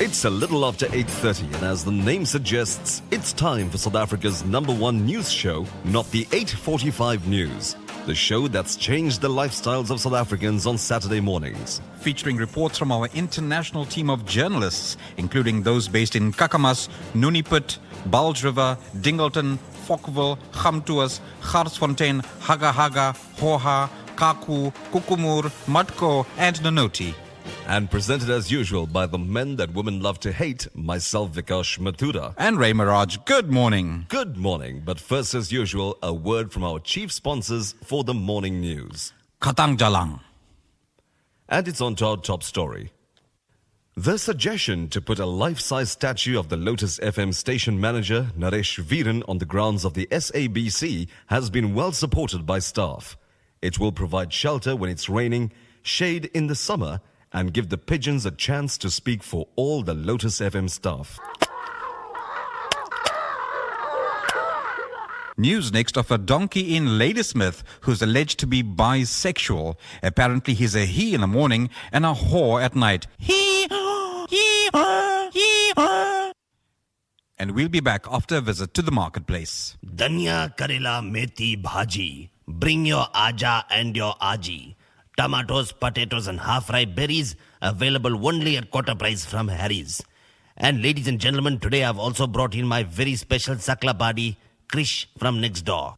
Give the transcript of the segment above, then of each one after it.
It's a little after 8:30 and as the name suggests, it's time for South Africa's #1 news show, not the 8:45 news. The show that's changed the lifestyles of South Africans on Saturday mornings. Featuring reports from our international team of journalists, including those based in Kakamas, Nuniput, Bulge River, Dingleton, Fockville, Gamtoos, Garsfontein, Haga Haga, Hoha, Kaku, Kukumur, Matko and Nonoti. And presented as usual by the men that women love to hate, myself Vikash Mathura. And Ray Miraj, good morning. Good morning, but first as usual, a word from our chief sponsors for the morning news. Khatang Jalang. And it's on to our top story. The suggestion to put a life-size statue of the Lotus FM station manager, Naresh Viran, on the grounds of the SABC has been well supported by staff. It will provide shelter when it's raining, shade in the summer, and give the pigeons a chance to speak for all the Lotus FM staff. News next of a donkey in Ladysmith who's alleged to be bisexual. Apparently he's a he in the morning and a whore at night. And we'll be back after a visit to the marketplace. Dhania, Karela, Methi, Bhaji. Bring your Aja and your Aji. Tomatoes, potatoes and half-ripe berries available only at quarter price from Harry's. And ladies and gentlemen, today I've also brought in my very special Sakla buddy, Krish from next door.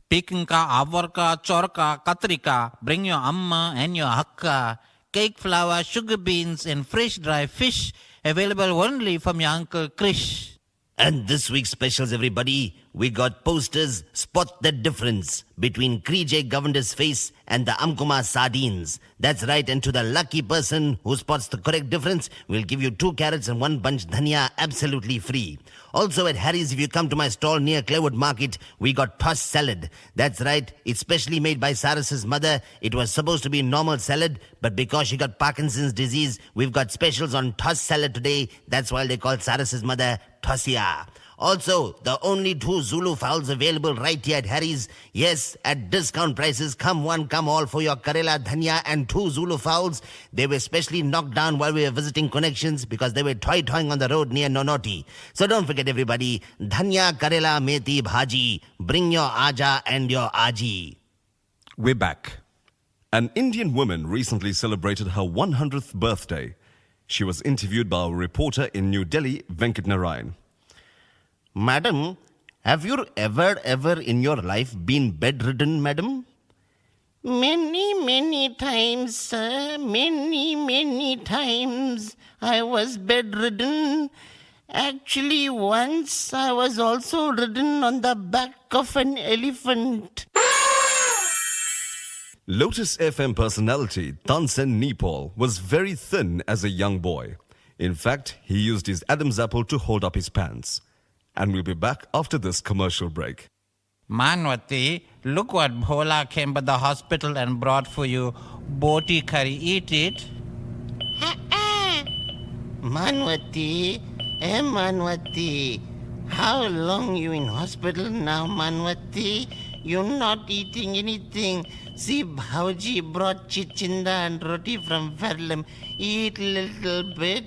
Pikinka, avarka, chorka, katrika. Bring your amma and your hakka. Cake flour, sugar beans and fresh dry fish available only from your Uncle Krish. And this week's specials, everybody, we got posters, spot the difference between Krije Governor's face and the Amkuma sardines. That's right, and to the lucky person who spots the correct difference, we'll give you 2 carrots and 1 bunch dhania absolutely free. Also at Harry's, if you come to my stall near Claywood Market, we got tossed salad. That's right, it's specially made by Cyrus's mother. It was supposed to be normal salad, but because she got Parkinson's disease, we've got specials on tossed salad today. That's why they call Cyrus's mother Tossia. Also, the only 2 Zulu fowls available right here at Harry's. Yes, at discount prices, come one, come all for your Karela, Dhania and 2 Zulu fowls. They were specially knocked down while we were visiting Connections because they were toy-toying on the road near Nonoti. So don't forget everybody, Dhania, Karela, Methi, Bhaji. Bring your Aja and your Aji. We're back. An Indian woman recently celebrated her 100th birthday. She was interviewed by our reporter in New Delhi, Venkat Narayan. Madam, have you ever in your life been bedridden, madam? Many times, sir. Many times I was bedridden. Actually, once I was also ridden on the back of an elephant. Lotus FM personality Tansen Nepal was very thin as a young boy. In fact, he used his Adam's apple to hold up his pants. And we'll be back after this commercial break. Manwati, look what Bhola came by the hospital and brought for you. Boti curry, eat it. Manwati, Manwati. How long you in hospital now, Manwati? You're not eating anything. See, Bhauji brought chichinda and roti from Verlam. Eat little bit.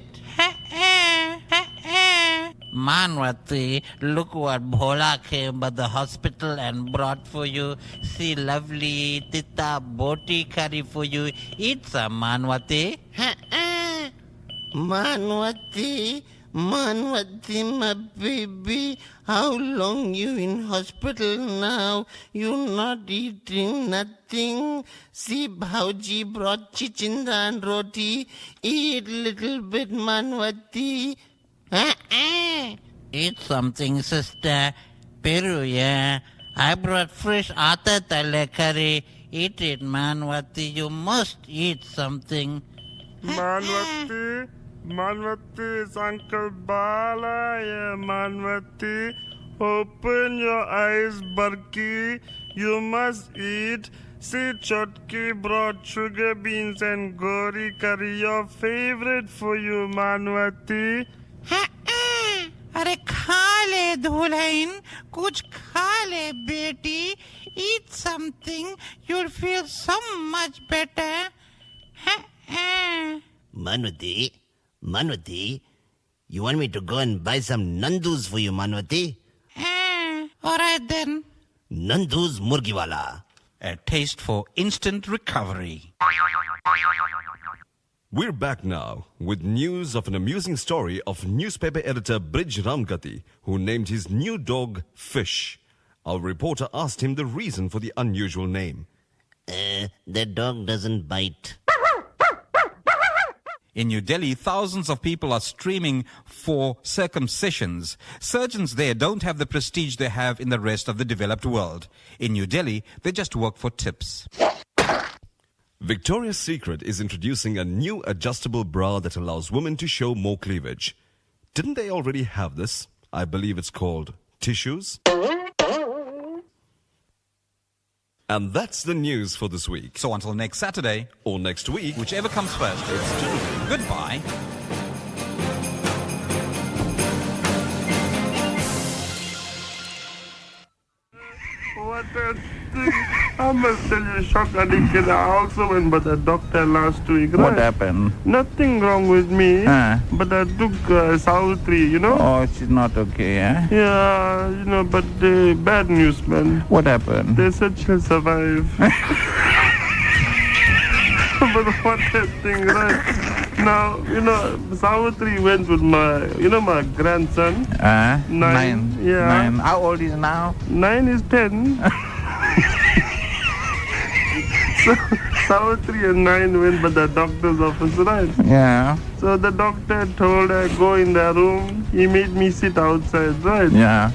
Manwati, look what Bhola came by the hospital and brought for you. See, lovely tita boti curry for you. Eat some, Manwati. Manwati, my baby. How long you in hospital now? You not eating nothing. See, Bhauji brought chichinda and roti. Eat little bit, Manwati. Eat something, sister. Peru, yeah. I brought fresh atta tale curry. Eat it, Manwati. You must eat something. Manwati, it's Uncle Bala, yeah, Manwati. Open your eyes, Barki. You must eat. See, Chotki brought sugar beans and gori curry, your favorite for you, Manwati. अरे खा ले दुल्हन, कुछ खा ले बेटी. Eat something, you'll feel so much better. Manwati, You want me to go and buy some Nandus for you, Manvati? All right then. Nandus Murgiwala. A taste for instant recovery. We're back now with news of an amusing story of newspaper editor Brij Ramgati, who named his new dog Fish. Our reporter asked him the reason for the unusual name. The dog doesn't bite. In New Delhi, thousands of people are streaming for circumcisions. Surgeons there don't have the prestige they have in the rest of the developed world. In New Delhi, they just work for tips. Victoria's Secret is introducing a new adjustable bra that allows women to show more cleavage. Didn't they already have this? I believe it's called tissues. And that's the news for this week. So until next Saturday, Or next week, whichever comes first, it's goodbye. What a thing. I must tell you, shock addiction. I also went by the doctor last week, right? What happened? Nothing wrong with me, but I took Savitri, you know? Oh, she's not okay, eh? Yeah, you know, but bad news, man. What happened? They said she'll survive. But what a thing, right? Now, you know, Savitri went with my grandson. Nine. Yeah. 9. How old is he now? 9 is 10. So, Savitri and 9 went by the doctor's office, right? Yeah. So the doctor told her, go in the room. He made me sit outside, right? Yeah.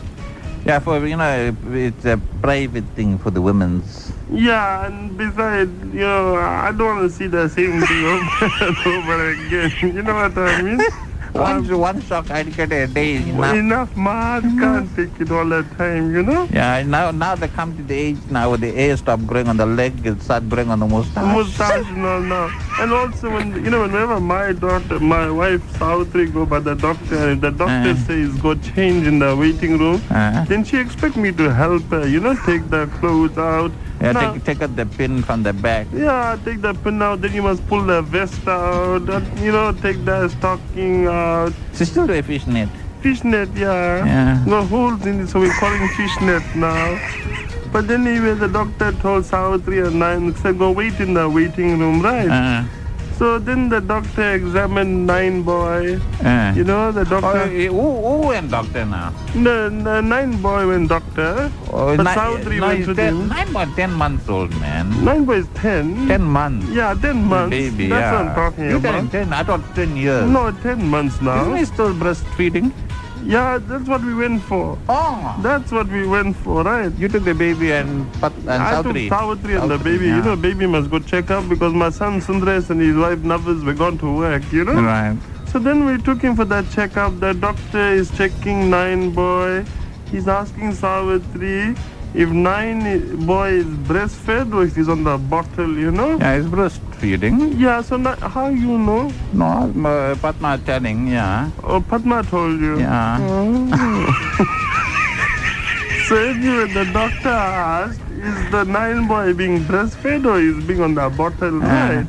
Yeah, it's a private thing for the women's. Yeah, and besides, I don't want to see the same thing over and over again. You know what I mean? One shock I get a day. Enough, my heart can't take it all the time, you know? Yeah, now they come to the age now where the hair stop growing on the leg, it start growing on the mustache. Mustache, no. And also, whenever my wife Savitri go by the doctor, if the doctor says go change in the waiting room, then she expect me to help her, take the clothes out. Yeah, take out the pin from the back. Yeah, take the pin out, then you must pull the vest out, take the stocking out. She still do a fishnet. Fishnet, yeah. Got holes in it, so we're calling fishnet now. But then anyway, the doctor told Savitri and 9, said go wait in the waiting room, right? So then the doctor examined 9 boy. The doctor... Who went doctor now? The 9 boy went doctor. But Savitri went to them. 9 boy 10 months old, man. 9 boy is 10. 10 months. Yeah, 10 months. Baby, That's what I'm talking you about. 10, I thought 10 years. No, 10 months now. Isn't he still breastfeeding? Yeah, that's what we went for. Oh. That's what we went for, right? You took the baby and Savitri. I took Savitri and the baby. Yeah. Baby must go check up because my son Sundres and his wife Navis were gone to work, Right. So then we took him for that checkup. The doctor is checking 9 boy. He's asking Savitri if 9 boy is breastfed or if he's on the bottle, Yeah, he's breastfeeding. Yeah, so how you know? No, Padma telling, yeah. Oh, Padma told you? Yeah. Oh. So anyway, the doctor asked, is the 9 boy being breastfed or is being on the bottle, right?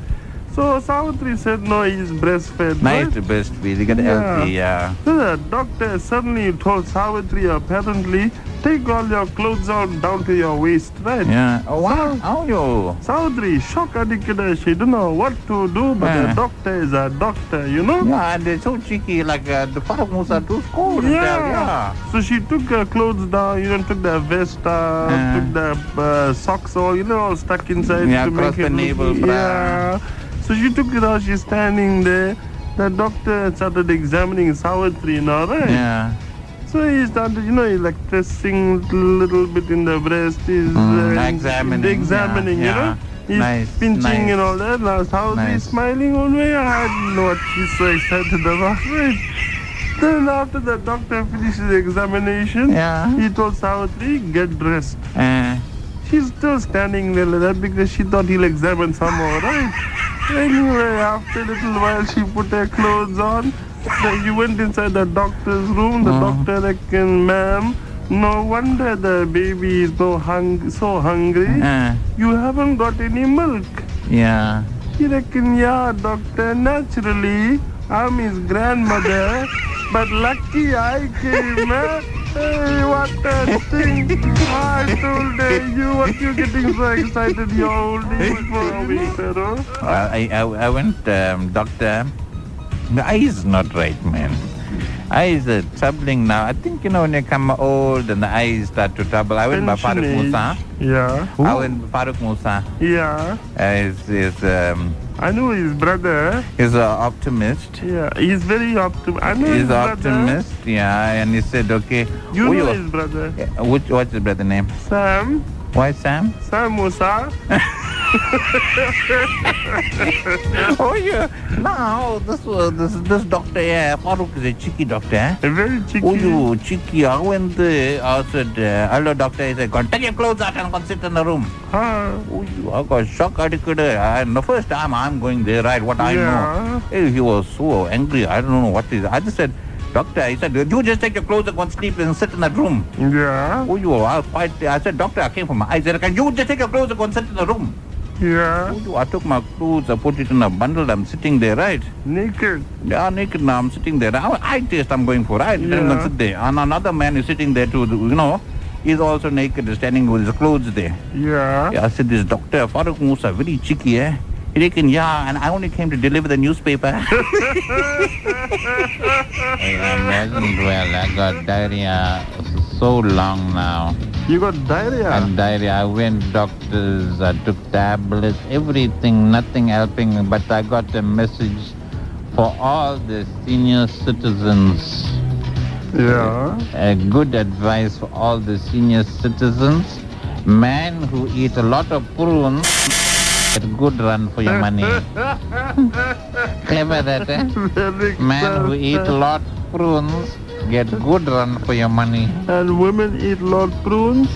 So Savitri said, no, he's breastfed, Nice right? to breastfeed, you get healthy, yeah. So the doctor suddenly told Savitri, apparently, take all your clothes out down to your waist, right? Yeah. Oh, wow. How you? Savitri, shock addicted, she don't know what to do, but the doctor is a doctor, Yeah, and they're so cheeky, like the Farah Musa to school. Yeah. So she took her clothes down, took the vest out, took the socks all stuck inside Yeah, to make across the it navel bra. Yeah. So she took it out, she's standing there. The doctor started examining Savitri now, right? Yeah. So he started, he's like pressing a little bit in the breast. He's examining. Yeah. He's Nice, pinching nice. and all that. Now Savitri smiling on me. I don't know what she's so excited about, right? Then after the doctor finished the examination, he told Savitri, get dressed. She's still standing there like that because she thought he'll examine some more, right? Anyway, after a little while, she put her clothes on. Then you went inside the doctor's room. The doctor reckoned, ma'am, no wonder the baby is so hungry. You haven't got any milk. Yeah. He reckoned, yeah, doctor, naturally, I'm his grandmother. But lucky I came, eh? Hey, what a thing. I told you what you getting so excited. You're holding for a week, Peru. I went, doctor. The eye is not right, man. Eyes are troubling now. I think, when you come old and the eyes start to trouble. I went by Farooq Musa. Yeah. I went by Farooq Musa. Yeah. I know his brother. He's an optimist. Yeah, he's very optimistic. I know He's his an brother. optimist, yeah. And he said, okay. You know his brother. What's his brother name? Sam. Why Sam? Sam Musa. Oh yeah. Now this doctor, yeah, Farooq is a cheeky doctor. Eh? A very cheeky. Oh, you cheeky. I went there. I said, hello doctor. He said, go take your clothes out and go sit in the room. Huh? Oh, I got shocked. And the first time I'm going there, right? What I know. Hey, he was so angry. I don't know what is. I just said, doctor, he said, you just take your clothes and go and sleep and sit in that room. Yeah. Oh, you are quite. I said, doctor, I came from my eyes. He said, can you just take your clothes and go and sit in the room? Yeah. Oh, I took my clothes, I put it in a bundle. I'm sitting there, right? Naked. Yeah, naked now. I'm sitting there. Eye test I'm going for, right? Yeah. I'm going to sit there. And another man is sitting there too, he's also naked, standing with his clothes there. Yeah. Yeah, I said, this doctor, Farooq Musa, very cheeky, eh? He reckon, yeah, and I only came to deliver the newspaper. I wasn't well. I got diarrhea so long now. You got diarrhea? And diarrhea. I went doctors, I took tablets, everything, nothing helping. But I got a message for all the senior citizens. Yeah. A good advice for all the senior citizens. Man who eat a lot of prunes get a good run for your money. Clever that, eh? Very Man who eat a lot of prunes get good run for your money. And women eat lot prunes.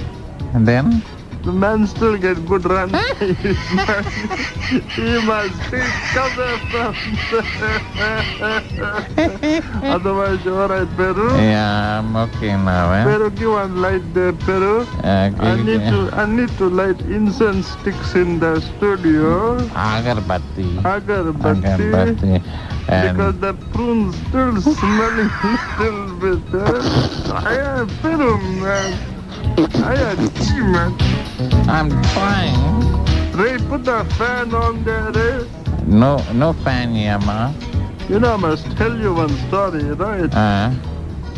And then? The man still get good run. He must take cover from otherwise you're alright, Peru. Yeah, I'm okay now, eh? Peru, give one light there, Peru. I need to light incense sticks in the studio. Agarbatti. Agarbatti. Because the prunes still smelling little bit. I Peru, man. I tea, man. I'm trying. Ray, put the fan on there, Ray. No fan here, ma. You know, I must tell you one story, right?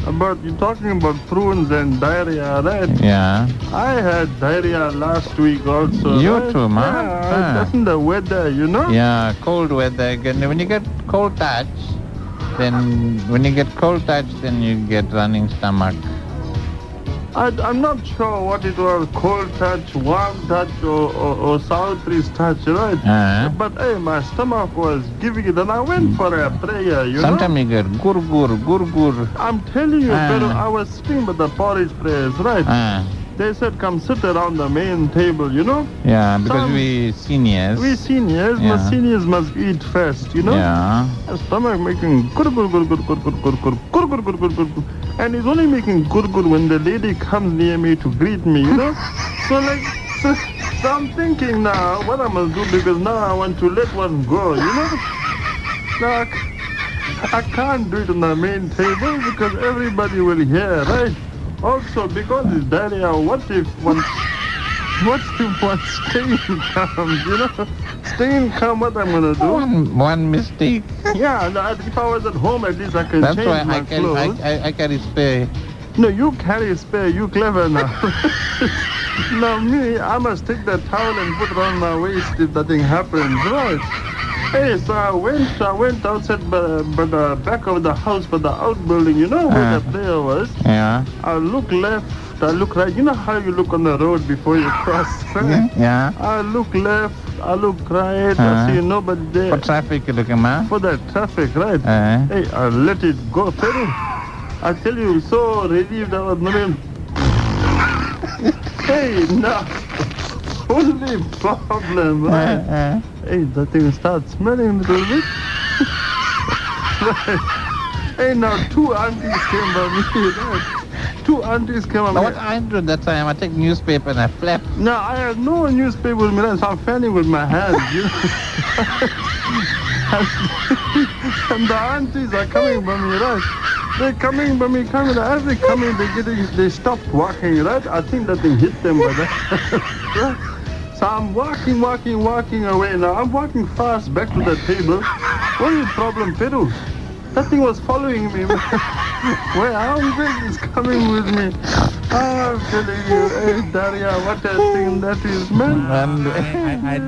About you talking about prunes and diarrhea, right? Yeah. I had diarrhea last week also. You right? too, ma? Yeah, that's in the weather, you know? Yeah, cold weather. When you get cold touch, then you get running stomach. I'm not sure what it was, cold touch, warm touch, or south breeze touch, right? But hey, my stomach was giving it, and I went for a prayer, you know? Sometimes you get gur. I'm telling you, Pero, I was sitting with the porridge prayers, right? They said, come sit around the main table, you know? Yeah, because we seniors. We seniors, but seniors must eat first, you know? Yeah. The stomach making gur. And it's only making gur when the lady comes near me to greet me, you know? So I'm thinking now what I must do, because now I want to let one go, you know? Now I can't do it on the main table because everybody will hear, right? Also, because it's diarrhea, what if one stain comes, you know? Stain come, what I'm going to do? One mistake. Yeah, if I was at home, at least I can change my clothes. I carry spare. No, you carry spare, you clever now. Now me, I must take that towel and put it around my waist if that thing happens, right? Hey, so I went outside by the back of the house, by the outbuilding, you know where the prayer was? Yeah. I look left, I look right. You know how you look on the road before you cross, right? Yeah. I look left, I look right, I see nobody there. For traffic you're looking, man? For the traffic, right? Hey, I let it go, Peru. I tell you, so relieved I was not. Hey, now, only problem, right? Hey, that thing starts smelling a little bit. Right. Hey, now 2 aunties came by me, right? 2 aunties came by me. What I do that time, I take newspaper and I flap. No, I have no newspaper with me, so I'm fanning with my hands, you know. And the aunties are coming by me, right? They're coming by me, coming. As they coming, they stopped walking, right? I think that thing hit them, brother. So I'm walking away now. I'm walking fast back to the table. What is the problem, Peru? That thing was following me. Where I'm is coming with me. I'm telling you, hey, Daria, what a thing that is, man.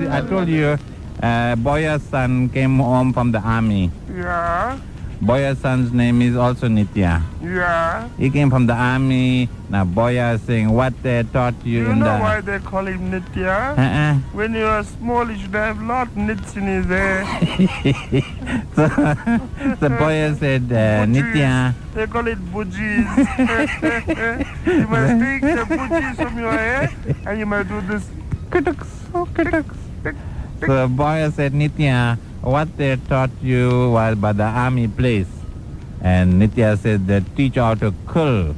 I told you, Boya's son came home from the army. Yeah, Boya's son's name is also Nitya. yeah. He came from the army. Now Boya is saying what they taught you You in know the... why they call him Nitya? Uh-uh. When you are small, you should have lot of nits in his hair. So Boya said, Nitya... They call it bujis. You must take the bujis from your hair and you must do this. So Boya said, Nitya, what they taught you was by the army place. And Nitya said, they teach how to kill.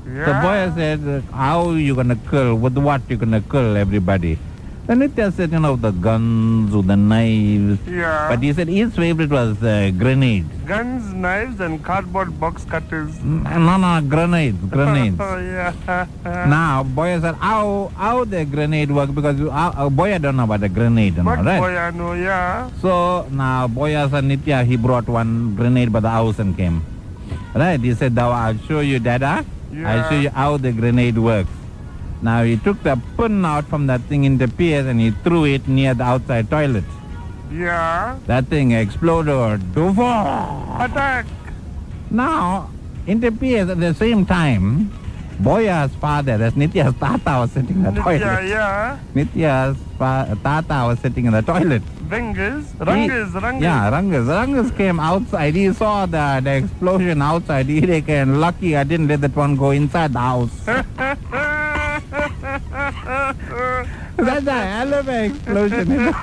Yeah. So Boya said, how you going to kill? With what you going to kill everybody? Then Nitya said, the guns or the knives. Yeah. But he said his favorite was grenades. Guns, knives, and cardboard box cutters. No, grenades. Oh, yeah. Now, Boya said, how the grenade work? Because Boya don't know about the grenade, But right? Boya know, yeah. So now Boya said, Nitya, he brought one grenade by the house and came. Right? He said, now I'll show you, Dada. Yeah. I'll show you how the grenade works. Now he took the pin out from that thing in the PS and he threw it near the outside toilet. Yeah. That thing exploded. Attack. Now, in the PS at the same time, Boya's father, that's Nitya's tata, was sitting in the toilet. Yeah. Nitya's tata was sitting in the toilet. Rangas. Yeah, Rangas came outside. He saw the explosion outside. He reckoned, lucky I didn't let that one go inside the house. That's a hell of an explosion.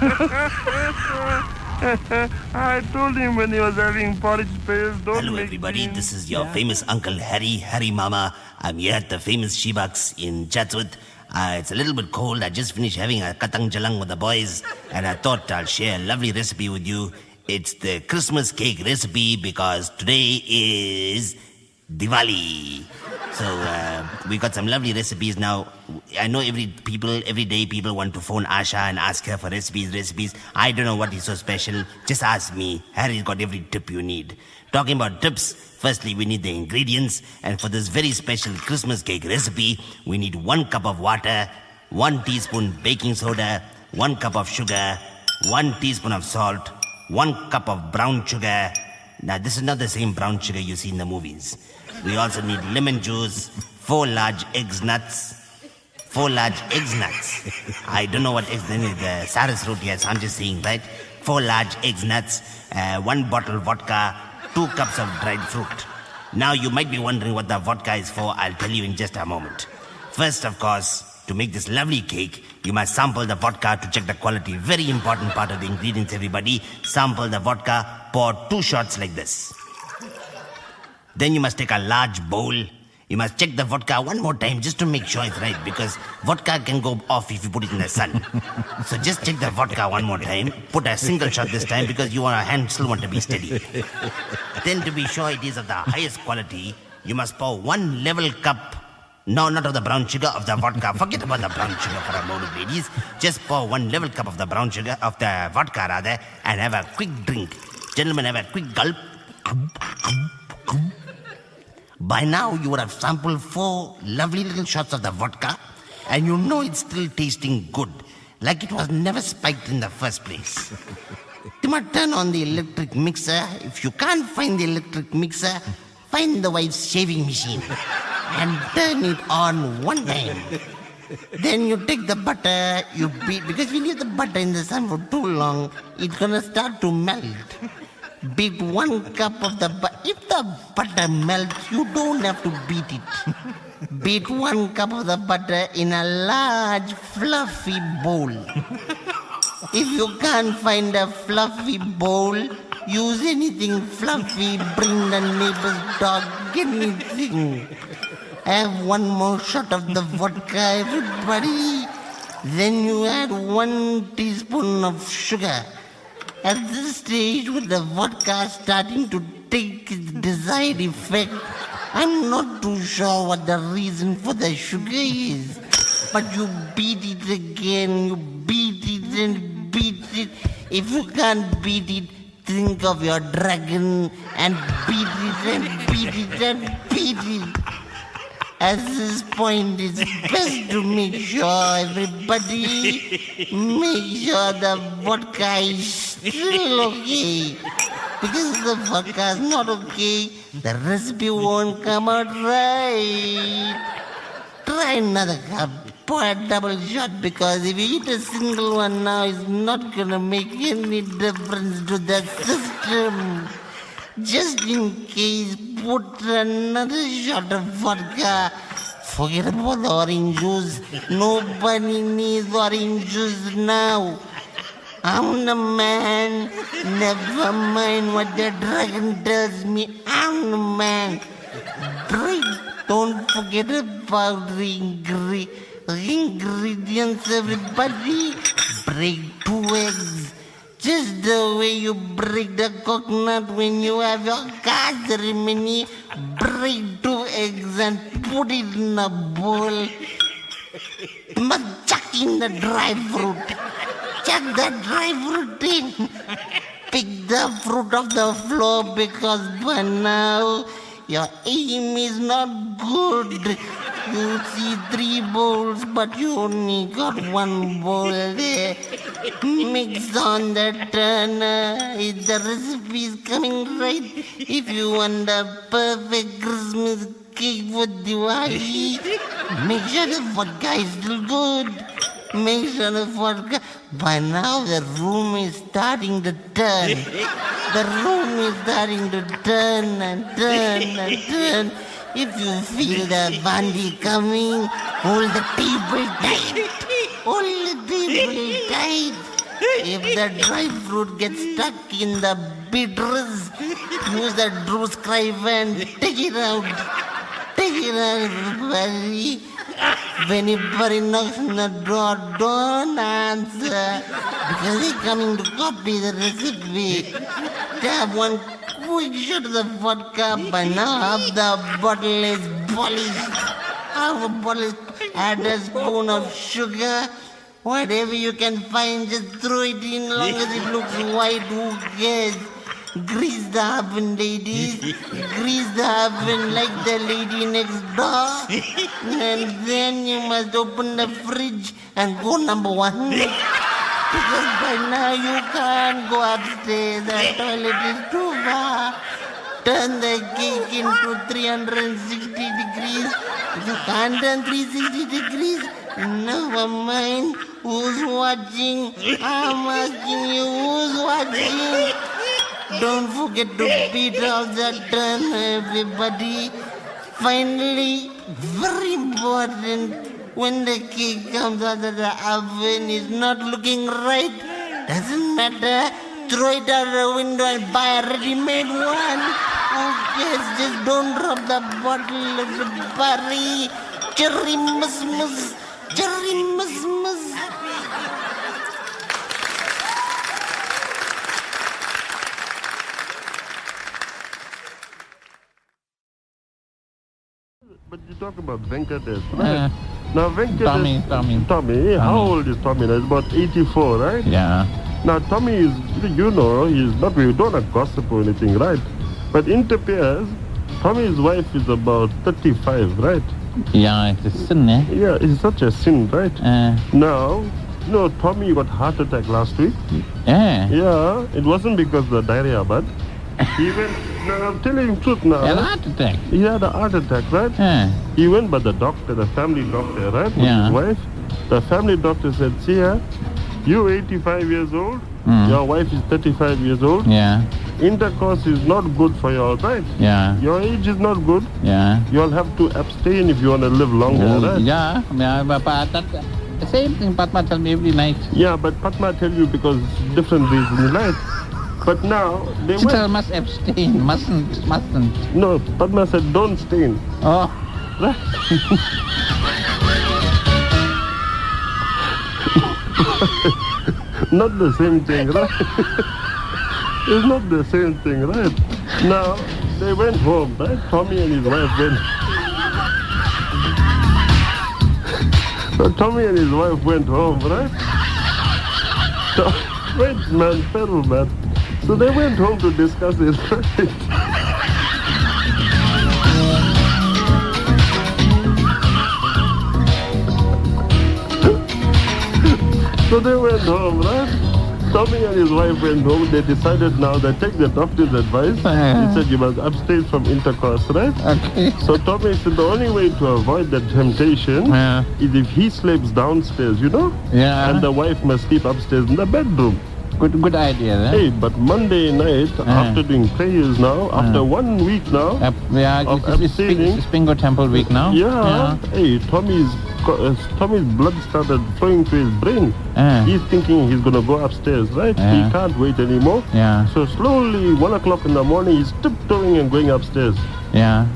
I told him when he was having porridge paste, don't Hello make everybody, me- this is your famous Uncle Harry Mama. I'm here at the famous Shebaks in Chatsworth. It's a little bit cold. I just finished having a katang jalang with the boys and I thought I'll share a lovely recipe with you. It's the Christmas cake recipe because today is Diwali. So we got some lovely recipes now. I know every day people want to phone Asha and ask her for recipes. I don't know what is so special. Just ask me. Harry's got every tip you need. Talking about tips, firstly we need the ingredients. And for this very special Christmas cake recipe, we need 1 cup of water, 1 teaspoon baking soda, 1 cup of sugar, 1 teaspoon of salt, 1 cup of brown sugar. Now this is not the same brown sugar you see in the movies. We also need lemon juice, 4 large eggs nuts. 4 large eggs nuts. I don't know what eggs nuts is. The Saras wrote here, so I'm just saying, right? 4 large eggs nuts, 1 bottle vodka, 2 cups of dried fruit. Now you might be wondering what the vodka is for. I'll tell you in just a moment. First, of course, to make this lovely cake, you must sample the vodka to check the quality. Very important part of the ingredients, everybody. Sample the vodka, pour 2 shots like this. Then you must take a large bowl. You must check the vodka one more time just to make sure it's right because vodka can go off if you put it in the sun. So just check the vodka one more time. Put a single shot this time because your hand still want to be steady. Then to be sure it is of the highest quality, you must pour 1 level cup. No, not of the brown sugar, of the vodka. Forget about the brown sugar for a moment, ladies. Just pour 1 level cup of the brown sugar, of the vodka rather, and have a quick drink. Gentlemen, have a quick gulp. By now, you would have sampled 4 lovely little shots of the vodka, and you know it's still tasting good, like it was never spiked in the first place. You must turn on the electric mixer. If you can't find the electric mixer, find the wife's shaving machine and turn it on one time. Then you take the butter, you beat, because if you leave the butter in the sun for too long, it's gonna start to melt. Beat 1 cup of the butter. If the butter melts, you don't have to beat it. Beat 1 cup of the butter in a large, fluffy bowl. If you can't find a fluffy bowl, use anything fluffy, bring the neighbor's dog, anything. Have 1 more shot of the vodka, everybody. Then you add 1 teaspoon of sugar. At this stage, with the vodka starting to take its desired effect. I'm not too sure what the reason for the sugar is. But you beat it again, you beat it and beat it. If you can't beat it, think of your dragon and beat it and beat it and beat it. At this point, it's best to make sure the vodka is still okay. Because if the vodka is not okay, the recipe won't come out right. Try another cup. Pour a double shot, because if you eat a single one now, it's not gonna make any difference to the system. Just in case, put another shot of vodka. Forget about the orange juice. Nobody needs orange juice now. I'm the man. Never mind what the dragon tells me. I'm the man. Drink. Don't forget about the ingredients, everybody. Break 2 eggs. Just the way you break the coconut when you have your card ceremony. Break 2 eggs and put it in a bowl. Chuck in the dry fruit. Chuck the dry fruit in. Pick the fruit off the floor, because by now your aim is not good. You see 3 bowls, but you only got 1 bowl there. Mix on the turner. If the recipe is coming right, if you want a perfect Christmas cake for Diwali, make sure the vodka is still good. Make sure the vodka. By now the room is starting to turn. The room is starting to turn and turn and turn. If you feel the bandi coming, hold the table tight. Hold the table tight. If the dry fruit gets stuck in the bitters, use the Drew scribe and take it out. Take it out, everybody. If anybody knocks on the door, don't answer, because they're coming to copy the recipe. Have 1 quick shot of the vodka. By now, half the bottle is polished. Half a bottle, add a spoon of sugar. Whatever you can find, just throw it in. Long as it looks white, who cares? Grease the oven, ladies. Grease the oven like the lady next door. And then you must open the fridge and go number 1. Because by now you can't go upstairs. The toilet is too far. Turn the cake into 360 degrees. If you can't turn 360 degrees, never mind. Who's watching? I'm asking you, who's watching? Don't forget to beat all the turn, everybody. Finally, very important, when the cake comes out of the oven, is not looking right. Doesn't matter. Throw it out the window and buy a ready-made one. Oh yes, just don't drop the bottle, everybody. Cherry Christmas. Cherry Christmas. But you talk about Venkatesh, right? Now Venkatesh... Tommy. How old is Tommy? He's about 84, right? Yeah. Now Tommy is, he's not, we don't have gossip or anything, right? But interpairs, Tommy's wife is about 35, right? Yeah, it's a sin, eh? Yeah, it's such a sin, right? Now, Tommy got heart attack last week. Yeah. Yeah, it wasn't because of the diarrhea, but he went, I'm telling you the truth now. He had a heart attack. He had a heart attack, right? Yeah. He went by the doctor, the family doctor, right? With Yeah. his wife. The family doctor said, see here, you're 85 years old, your wife is 35 years old. Yeah. Intercourse is not good for you all, right? Yeah. Your age is not good. Yeah. You all have to abstain if you want to live longer, right? Yeah, but that, the same thing Padma tells me every night. Yeah, but Padma tell you because different reasons, right? But now, they She went... tells must abstain, mustn't. No, Padma said don't stain. Oh. Right? Not the same thing, right? It's not the same thing, right? Now, they went home, right? Tommy and his wife went. So Tommy and his wife went home, right? So, wait, man, Peru, man. So they went home to discuss it, right? So they went home, right? Tommy and his wife went home. They decided now they take the doctor's advice. He said you must abstain from intercourse, right? Okay. So Tommy said the only way to avoid that temptation is if he sleeps downstairs, you know? Yeah. And the wife must sleep upstairs in the bedroom. Good idea, then. Hey, but Monday night, after doing prayers now, after 1 week now, It's Bingo Temple week now. yeah. Hey, Tommy's blood started flowing to his brain. He's thinking he's going to go upstairs, right? He can't wait anymore. Yeah. So slowly, 1 o'clock in the morning, he's tiptoeing and going upstairs. Yeah.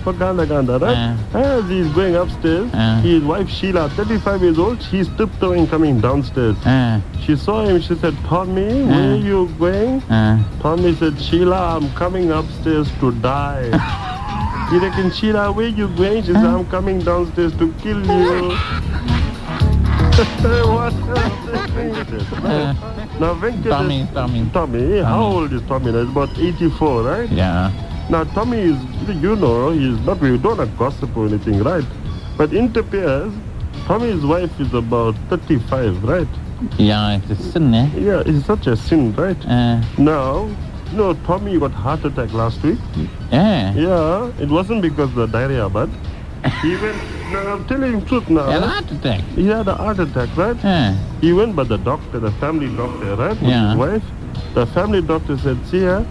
For Ganda, right? As he's going upstairs, his wife Sheila, 35 years old, she's tiptoeing coming downstairs. She saw him, she said, Tommy, where are you going? Tommy said, Sheila, I'm coming upstairs to die. He reckon, Sheila, where you going? She said, I'm coming downstairs to kill you. What now, Tommy, how old is Tommy? He's about 84, right? Yeah. Now, Tommy is, you know, he's not, we don't have gossip or anything, right? But interferes, Tommy's wife is about 35, right? Yeah, it's a sin, eh? Yeah, it's such a sin, right? Now, you know, Tommy got heart attack last week. Yeah, it wasn't because of the diarrhea, but he went, no, I'm telling you the truth now. He had a heart attack. He had a heart attack, right? He went by the doctor, the family doctor, right? With his wife. The family doctor said, see here,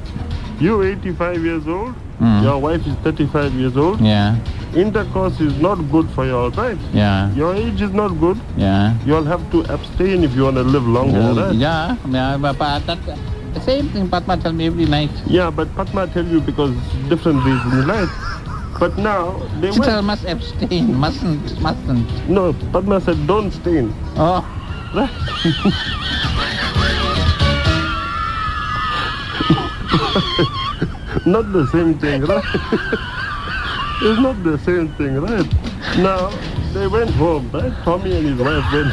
you're 85 years old, your wife is 35 years old. Yeah. Intercourse is not good for you all, right? Yeah. Your age is not good. Yeah. You all have to abstain if you want to live longer, right? Yeah, but that, the same thing Padma tells me every night. Yeah, but Padma tell you because different reasons, right? But now, they she tell must abstain, mustn't. No, Padma said don't stain. Oh. Right? Not the same thing, right? It's not the same thing, right? Now, they went home, right? Tommy and his wife went.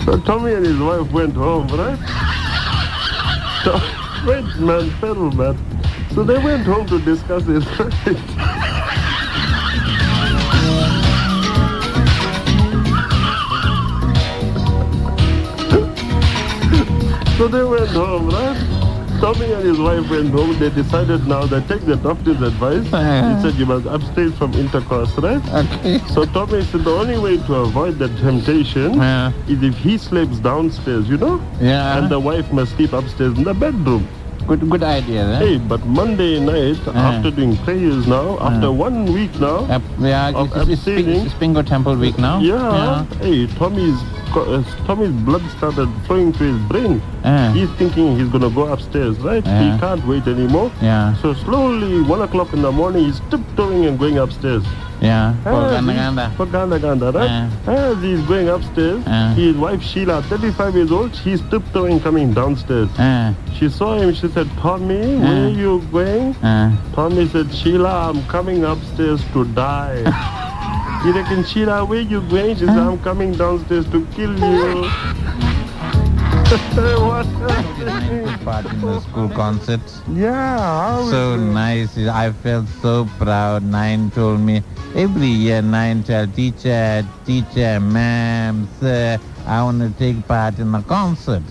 So Tommy and his wife went home, right? So, wait, man, Peru, man. So they went home to discuss it, right? So they went home, right? Tommy and his wife went home. They decided now they take the doctor's advice. He said you must abstain from intercourse, right? Okay. So Tommy said the only way to avoid that temptation is if he sleeps downstairs, you know? Yeah. And the wife must sleep upstairs in the bedroom. Good idea, then. Hey, but Monday night, after doing prayers now, after 1 week now, it's Bingo Temple week now. Yeah. Hey, Tommy's blood started flowing to his brain. He's thinking he's going to go upstairs, right? He can't wait anymore. Yeah. So slowly, 1 o'clock in the morning, he's tiptoeing and going upstairs. Yeah. For Ganda, right? As he's going upstairs, his wife Sheila, 35 years old, she's tiptoeing coming downstairs. She saw him, she said, Tommy, where are you going? Tommy said, Sheila, I'm coming upstairs to die. He reckon, Sheila, where you going? She said, I'm coming downstairs to kill you. What? Took part in the school concert. Yeah. So nice. I felt so proud. Nine told me every year. Nine tell teacher, ma'am, sir, I want to take part in the concert.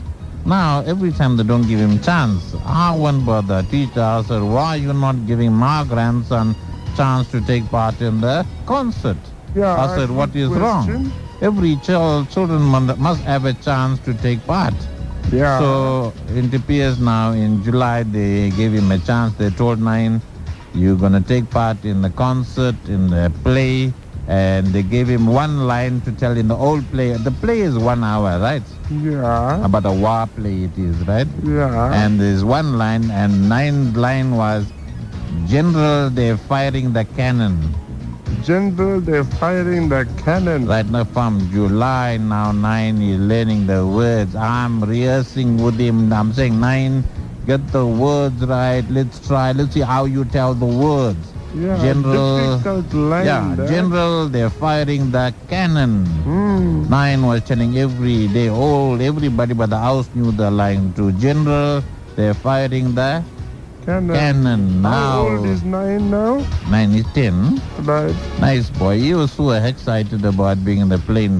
Now every time they don't give him chance, I won't bother. Teacher asked her, why are you not giving my grandson chance to take part in the concert? Yeah, I said, what is wrong? Every children must have a chance to take part. Yeah. So it appears now in July they gave him a chance. They told Nine, you're going to take part in the concert, in the play. And they gave him one line to tell in the old play. The play is 1 hour, right? Yeah. About a war play it is, right? Yeah. And there's one line, and Nine line was, General, they're firing the cannon. General, they're firing the cannon. Right now from July now 9 he's learning the words. I'm rehearsing with him. I'm saying 9, get the words right. Let's see how you tell the words. Yeah, General, difficult line there. General, they're firing the cannon. 9 was telling every day, everybody but the house knew the line too. General, they're firing the cannon. Now, how old is 9 now? 9 is 10. Right. Nice boy. He was so excited about being in the plane,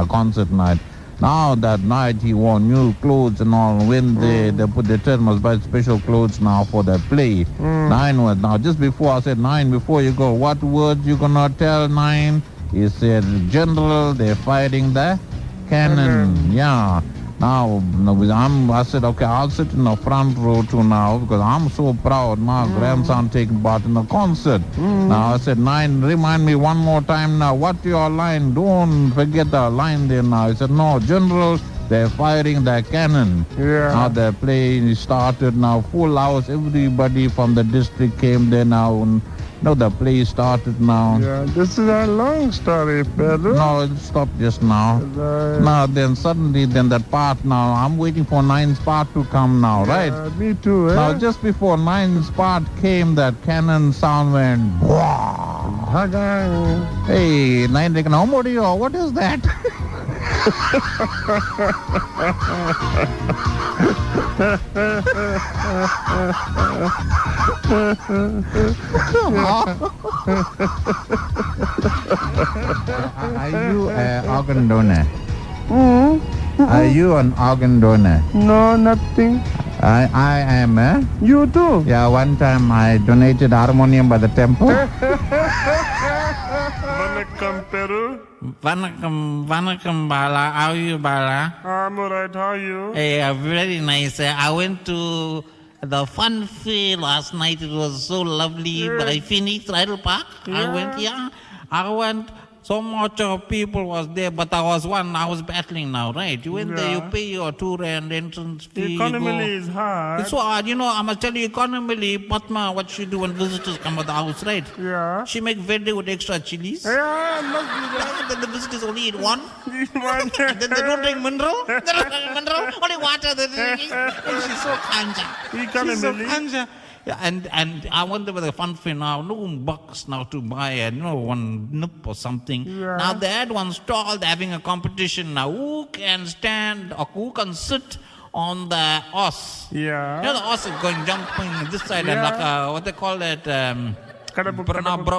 concert night. Now that night he wore new clothes and all. When they put the term was buy special clothes now for the play. 9 was now just before I said 9 before you go. What words you gonna tell 9? He said, General, they're firing the cannon. Yeah. Now I said, okay, I'll sit in the front row too now because I'm so proud. My grandson taking part in the concert. Now I said, 9, remind me one more time now. What's your line? Don't forget the line there now. He said, no, General, they're firing the cannon. Yeah. Now the play started now. Full house. Everybody from the district came there now. No, the play started now. Yeah, this is a long story, Pedro. No, it stopped just now. Right. Now, then suddenly, that part now, I'm waiting for 9's part to come now, right? Me too, eh? Now, just before 9's part came, that cannon sound went, wow. Hey, 9 taken, what is that? Are you an organ donor? Are you an organ donor? No, nothing. I am, eh? You too? Yeah, one time I donated harmonium by the temple. Vanakkam, Peru. Vanakkam, Bala. How are you, Bala? I'm alright, how are you? Hey, very nice. I went to the fun fair last night. It was so lovely. But I finished Marital Park. I went. So much of people was there, but I was battling now, right? You went there, you pay your 2 rand entrance fee. Economy is hard. It's so hard, I must tell you, economically, Padma, what she do when visitors come to the house, right? Yeah. She make verde with extra chilies. Yeah, must be that. Then the visitors only eat one. One. Then they don't drink mineral. They don't drink mineral, only water. And she's so kanja. She's so kanja. Yeah, and I wonder with the fun fair now, no bucks now to buy one nip or something. Yeah. Now they had one stall, they're having a competition now. Who can stand or who can sit on the horse? Yeah. The horse is going jumping this side and like what they call it,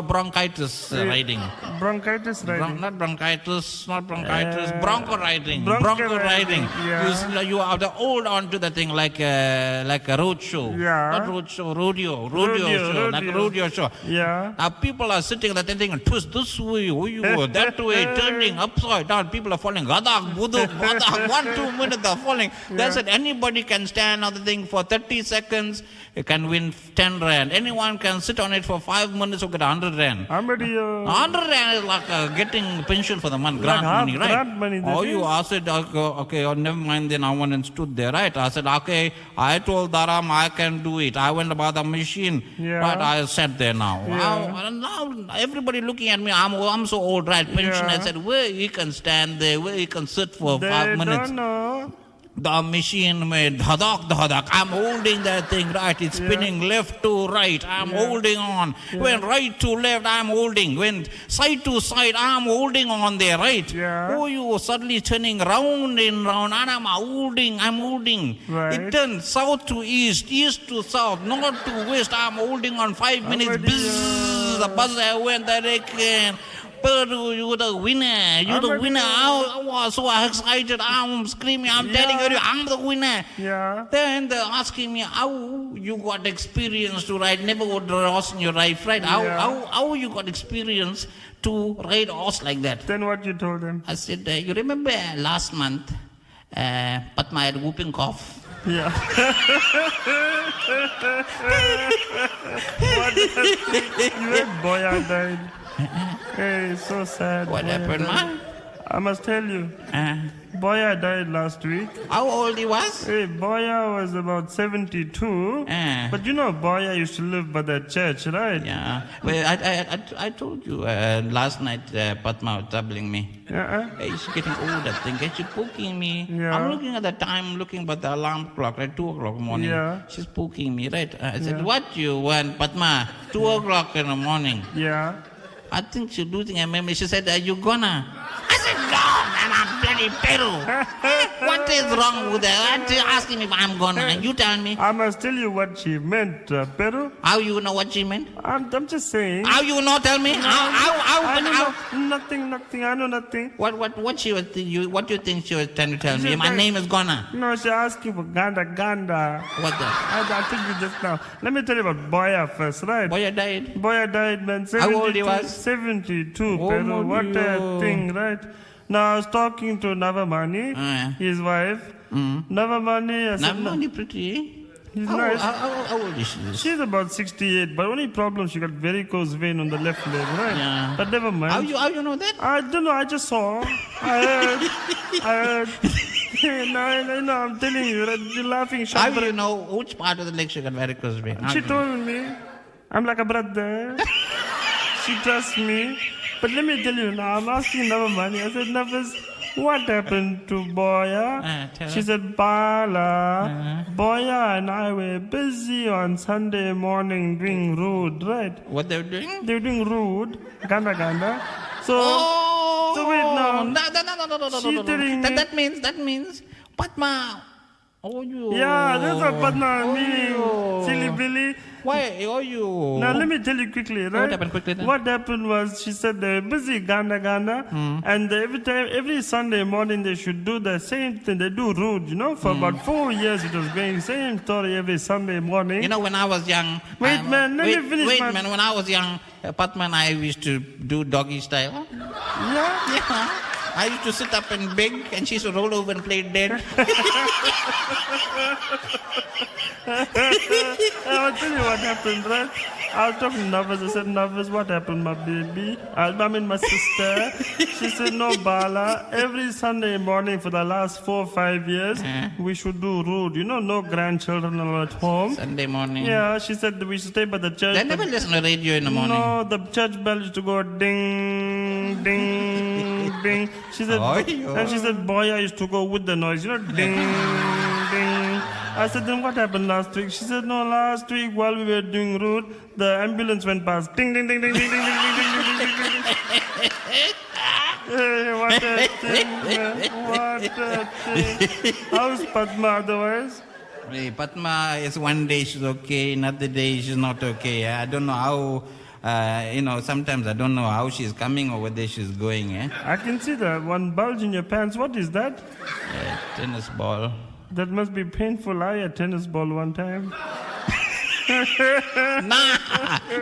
bronchitis riding. Bronchitis riding. Not bronchitis, bronco riding. Bronco riding. Yeah. You have to hold on to the thing like a road show. Yeah. Not road show, rodeo show, like a rodeo show. Yeah. Now people are sitting there thinking, twist this way, that way, turning upside down. People are falling. Gadak, buduk, gadak. 1-2 minutes they're falling. They said anybody can stand on the thing for 30 seconds. You can win 10 rand. Anyone can sit on it for 5 minutes or get 100 rand. 100 rand is like getting pension for the month, grant money, right? Grant money. I said, okay, never mind. Then I went and stood there, right? I said, okay, I told Dharam I can do it. I went about the machine, right? I sat there now. Yeah. Now everybody looking at me. I'm so old, right? Pension. I said, where you can stand there, where you can sit for 5 minutes. Don't know. The machine made dhadak. I'm holding that thing, right? It's spinning left to right. I'm holding on. When right to left, I'm holding. When side to side, I'm holding on there, right? Yeah. Oh, you suddenly turning round and round, and I'm holding. Right. It turns south to east, east to south, north to west. I'm holding on 5 minutes. Bzzz, the buzzer went direction. Peru, you're the winner. You're the winner. I was so excited. I'm screaming. I'm telling you, I'm the winner. Yeah. Then they're asking me how you got experience to ride. Never would horse in your life, right? How you got experience to ride horse like that? Then what you told them? I said, you remember last month, Padma had whooping cough. Yeah. What happened? Your boy died. Hey, so sad. What happened, man? I must tell you, Boya died last week. How old he was? Hey, Boya was about 72. But you know, Boya used to live by the church, right? Yeah. Well, I told you last night Padma was troubling me. Hey, she's getting old, I think. And she's poking me. Yeah. I'm looking at the time, looking by the alarm clock, right? 2 o'clock in the morning. Yeah. She's poking me, right? I said, what you want, Padma? 2 o'clock in the morning. Yeah. I think she's losing her memory. She said, are you gonna? I said, no, man, I'm bloody Peru. What is wrong with her? What you asking me if I'm gonna? And you tell me. I must tell you what she meant, Peru. How you know what she meant? I'm just saying. How you know? Tell me. How? Nothing. I know nothing. What she was? What do you think she was trying to tell me? My name is Gonna. No, she asked you for Ganda. What the? I think you just now. Let me tell you about Boya first, right? Boya died. Boya died, man. How old he was? 72, Oh, Peru. What a thing, right? Now, I was talking to Navamani, his wife. Navamani, I said, Navamani pretty. He's nice. How old is she? She's about 68, but only problem, she got varicose vein on the left leg, right? Yeah. But never mind. How you know that? I don't know, I just saw. I heard. No, I'm telling you, right? You're laughing. How do you know which part of the leg she got varicose vein? She told me. I'm like a brother. She trusts me. But let me tell you now, I'm asking Navamani. I said, Navas, what happened to Boya? She said, Bala, Boya and I were busy on Sunday morning doing rude, right? What they were doing? They were doing rude, ganda. So wait now. No. She's telling me. That means, Padma. Oh, you. Yeah, that's what Padma means. Silly Billy. Why? Oh, you. Now, let me tell you quickly, right? What happened quickly then? What happened was, she said they were busy, Ganda, and every Sunday morning they should do the same thing. They do rude, for about 4 years it was going, same story every Sunday morning. You know, when I was young... Wait, man, let me finish Wait, man, when I was young, Padma and I used to do doggy style. Yeah? I used to sit up and beg, and she used to roll over and play dead. I'll tell you what happened, right? I was talking to Navas. I said, Navas, what happened, my baby? my sister. She said, no, Bala. Every Sunday morning for the last 4 or 5 years, we should do rude. No grandchildren are at home. Sunday morning. Yeah, she said we should stay by the church. They never listen to radio in the morning. No, the church bell used to go ding, ding, ding. She said, and she said, boy, I used to go with the noise, ding, ding. I said, then what happened last week? She said, no, last week while we were doing rude, the ambulance went past. Ding, ding, ding, ding, ding, ding, ding, ding, ding, ding, ding, ding. Hey, what a thing, man. What a thing. How's Padma otherwise? Hey, Padma is one day she's okay, another day she's not okay. I don't know how, sometimes I don't know how she's coming or whether she's going. I can see that one bulge in your pants. What is that? Tennis ball. That must be painful. I had a tennis ball one time. Nah,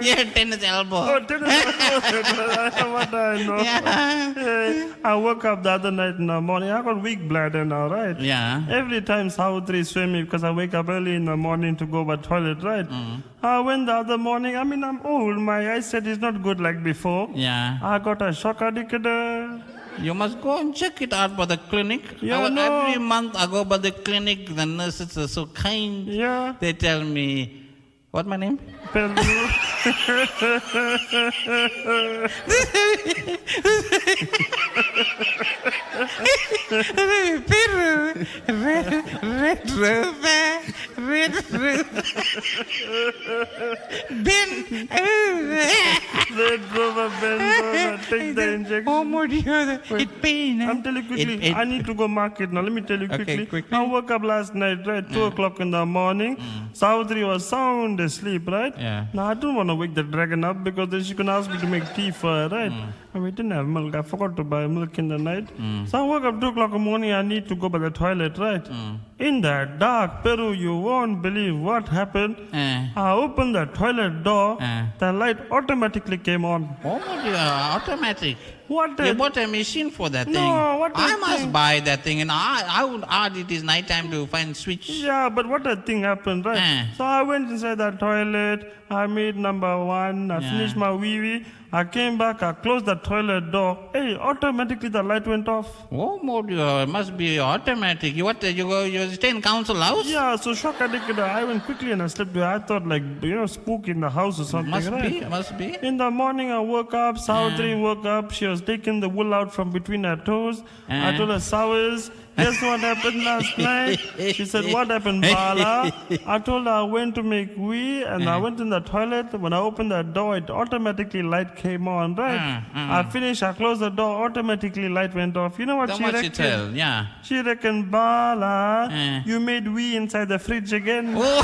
you had tennis elbow. Oh, tennis elbow. What I know. Yeah. I woke up the other night in the morning. I got weak bladder now, right? Yeah. Every time Savitri swim me because I wake up early in the morning to go to the toilet, right? I went the other morning. I'm old. My eyesight is not good like before. Yeah. I got a shock addict. You must go and check it out by the clinic. Yeah, no. Every month I go by the clinic. The nurses are so kind. Yeah. They tell me, what my name? Peru. Peru. Red Rover. Ben. Red Rover, Ben. Take the injection. Oh, my dear. It pain. I'm telling you quickly. I need to go market now. Let me tell you quickly. Okay, quickly. I woke up last night, right? 2 o'clock in the morning. Savitri was sound asleep, right? Yeah. Now, I don't want to wake the dragon up because then she can ask me to make tea for her, right? And we didn't have milk. I forgot to buy milk in the night. So I woke up 2 o'clock in the morning. I need to go by the toilet, right? In the dark, Peru, you won't believe what happened. I opened the toilet door. The light automatically came on. Oh, my dear. Automatic. What You a... bought a machine for that No, thing. what a I must thing. buy that thing, and I would add it is night time to find switch. Yeah, but what a thing happened, right? So I went inside the toilet. I made number 1. I finished my wee-wee. I came back, I closed the toilet door. Hey, automatically the light went off. Oh, it must be automatic. You stay in council house? Yeah, so shock addict, I went quickly and I slept there. I thought spook in the house or something. Must be. In the morning I woke up, Savitri woke up. She was taking the wool out from between her toes. I told her, Savas, guess what happened last night? She said, what happened, Bala? I told her I went to make wee and I went in the toilet. When I opened the door, it automatically light came on, right? I finished, I closed the door, automatically light went off. You know what she reckoned? She reckoned, Bala, you made wee inside the fridge again. Oh.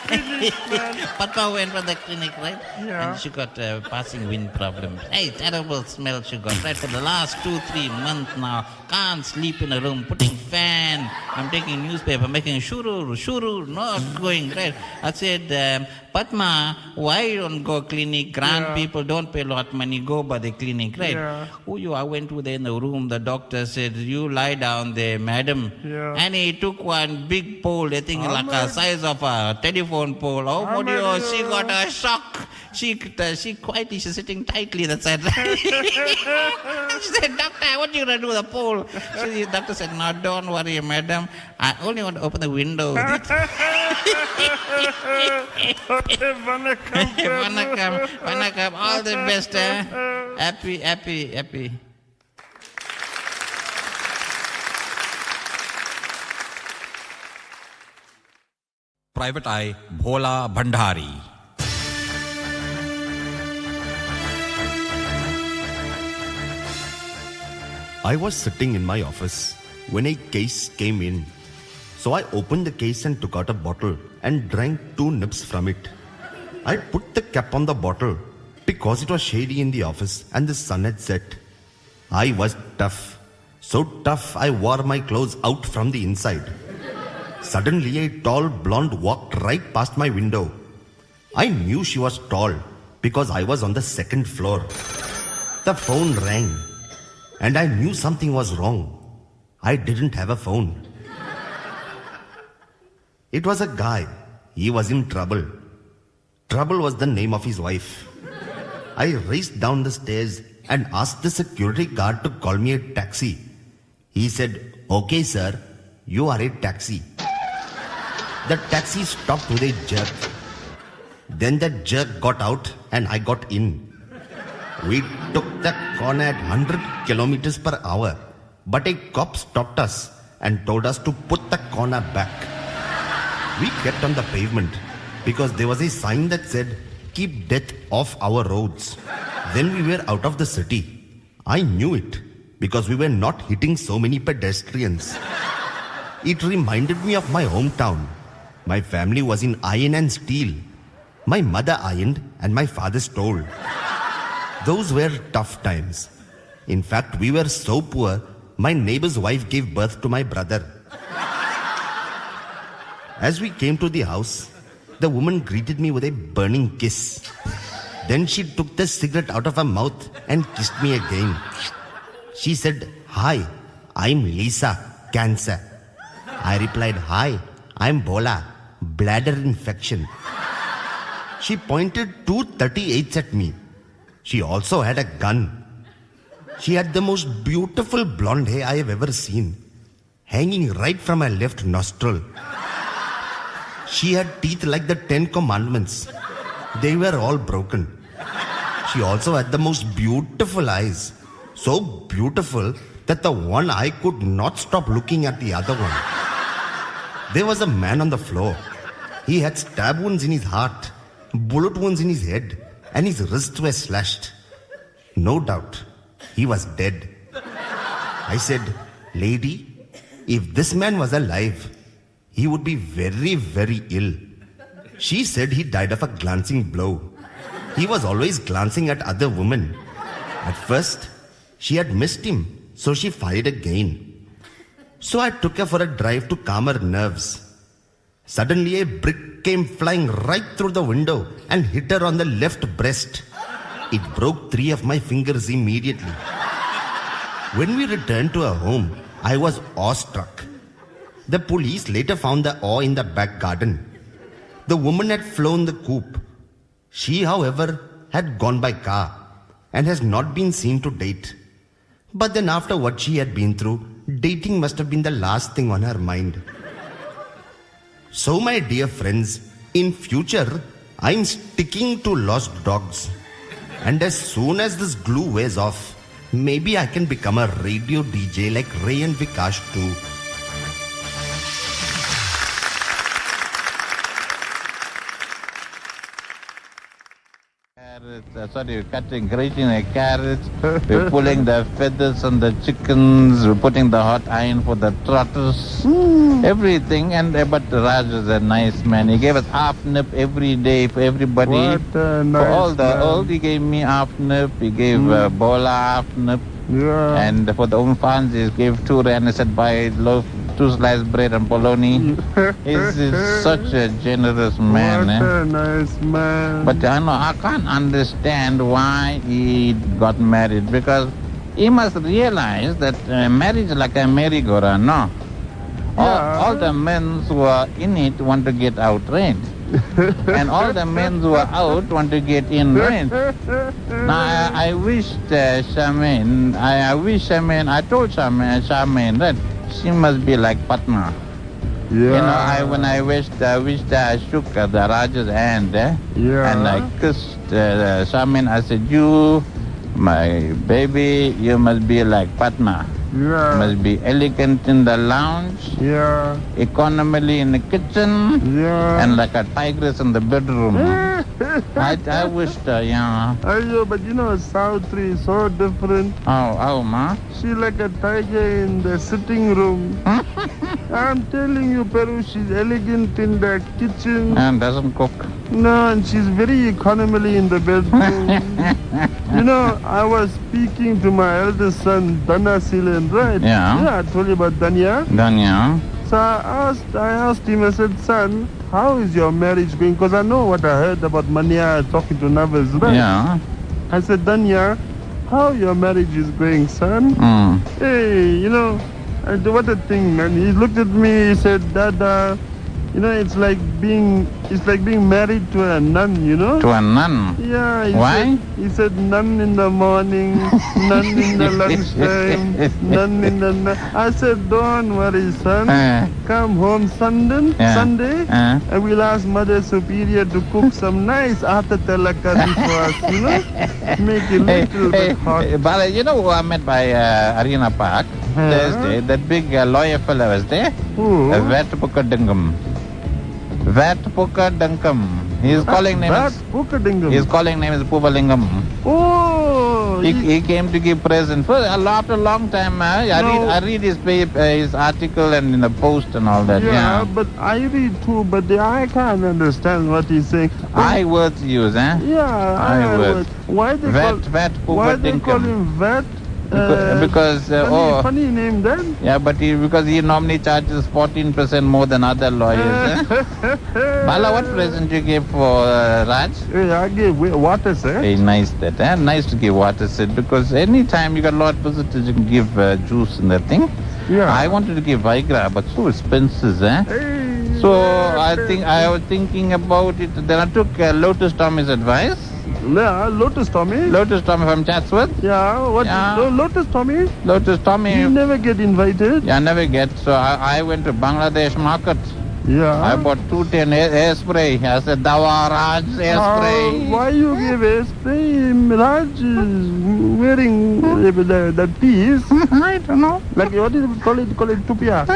Hey, what Patma went for the clinic, right? Yeah. And she got passing wind problems. Hey, terrible smell she got, right? For the last 2-3 months now, can't sleep in a room, putting fan. I'm taking newspaper, making shuru, not going, right? I said, Padma, why you don't go clinic? Grand people don't pay a lot of money, go by the clinic, right? Yeah. I went to there in the room, the doctor said, you lie down there, madam. Yeah. And he took one big pole, I think like a size of a telephone pole. Oh, she got a shock. She quietly, she's sitting tightly, that's it. She said, doctor, what are you going to do with the pole? The doctor said, no, don't worry, madam. I only want to open the window. Vanakkam, all the best. Happy. Private Eye Bhola Bhandari. I was sitting in my office when a case came in. So I opened the case and took out a bottle and drank 2 nips from it. I put the cap on the bottle because it was shady in the office and the sun had set. I was tough. So tough I wore my clothes out from the inside. Suddenly a tall blonde walked right past my window. I knew she was tall because I was on the 2nd floor. The phone rang and I knew something was wrong. I didn't have a phone. It was a guy. He was in trouble. Trouble was the name of his wife. I raced down the stairs and asked the security guard to call me a taxi. He said, okay sir, you are a taxi. The taxi stopped with a jerk. Then the jerk got out and I got in. We took the corner at 100 kilometers per hour. But a cop stopped us and told us to put the corner back. We kept on the pavement because there was a sign that said, keep death off our roads. Then we were out of the city. I knew it because we were not hitting so many pedestrians. It reminded me of my hometown. My family was in iron and steel. My mother ironed and my father stole. Those were tough times. In fact, we were so poor, my neighbor's wife gave birth to my brother. As we came to the house, the woman greeted me with a burning kiss. Then she took the cigarette out of her mouth and kissed me again. She said, hi, I'm Lisa, cancer. I replied, hi, I'm Bola, bladder infection. She pointed 2 .38s at me. She also had a gun. She had the most beautiful blonde hair I have ever seen, hanging right from her left nostril. She had teeth like the 10 Commandments. They were all broken. She also had the most beautiful eyes. So beautiful that the one eye could not stop looking at the other one. There was a man on the floor. He had stab wounds in his heart, bullet wounds in his head, and his wrists were slashed. No doubt, he was dead. I said, lady, if this man was alive, he would be very, very ill. She said he died of a glancing blow. He was always glancing at other women. At first, she had missed him, so she fired again. So I took her for a drive to calm her nerves. Suddenly a brick came flying right through the window and hit her on the left breast. It broke 3 of my fingers immediately. When we returned to our home, I was awestruck. The police later found the ore in the back garden. the woman had flown the coop. She, however, had gone by car and has not been seen to date. But then after what she had been through, dating must have been the last thing on her mind. So my dear friends, in future, I'm sticking to lost dogs. And as soon as this glue wears off, maybe I can become a radio DJ like Ray and Vikash too. We're grating the carrots, we're pulling the feathers on the chickens, we're putting the hot iron for the trotters, everything. And but Raj is a nice man. He gave us half nip every day for everybody. What a nice for all man. he gave me half nip. He gave Bola half nip. Yeah. And for the fans, he gave 2 rand. He said buy loaf, 2 sliced bread and bologna. He's such a generous man. What a nice man. But I can't understand why he got married, because he must realize that marriage is like a merry-go-round, no? All the men who are in it want to get out, right? And all the men who are out want to get in, right? Now, I wish Charmaine, I told Charmaine that she must be like Patna. Yeah. You know, when I wished I shook the Raja's hand, and I kissed Charmaine. I said, you, my baby, you must be like Patna. Yeah. You must be elegant in the lounge, Yeah. economically in the kitchen, Yeah. and like a tigress in the bedroom. I wished, yeah. Ayo, but you know, Savitri is so different. Oh, ma. She like a tiger in the sitting room. I'm telling you, Peru, she's elegant in the kitchen. And doesn't cook. No, and she's very economically in the bedroom. You know, I was speaking to my eldest son, Dana Silen, right? Yeah. Yeah, I told you about Danya. Done, yeah. So I asked him, I said, son, how is your marriage going? Because I know what I heard about Mania talking to Navas, right? Yeah. I said, Danya, how your marriage is going, son? Hey, you know, and what a thing, man. He looked at me, he said, Dada, you know, it's like being married to a nun, you know? To a nun. Yeah. Why? He said nun in the morning, nun in the lunchtime, nun in the night. I said, don't worry, son. Come home Sunday, and we'll ask Mother Superior to cook some nice atatala curry for us, you know? Make it a little bit hot. Bala, you know who I met by Arena Park Thursday? That big lawyer fellow was there. Who? Vatpuka Dingam. His calling name is Puvalingam. Oh, He came to give present. First, after a long time, I read his paper, his article and in the Post and all that. yeah, but I read too, but I can't understand what he's saying. I words use, eh? Yeah, I would. Why they call him Vat? Because funny name then. Yeah, but because he normally charges 14% more than other lawyers. Bala, what present you gave for Raj? I gave water, sir. Hey, nice that. Nice to give water, said, because anytime you got a lot of visitors, you can give juice and that thing. Yeah. I wanted to give Viagra, but so expensive, eh? Hey, So I was thinking about it. Then I took Lotus Tommy's advice. Yeah, Lotus Tommy. Lotus Tommy from Chatsworth. Yeah, what? Yeah. Lotus Tommy? Lotus Tommy. You never get invited. Yeah, I never get. So I went to Bangladesh market. Yeah. I bought 210 hairspray. I said, Dawa Raj hairspray. Why you give hairspray? Raj is wearing the piece. I don't know. Like, what do you call it? Call it tupia.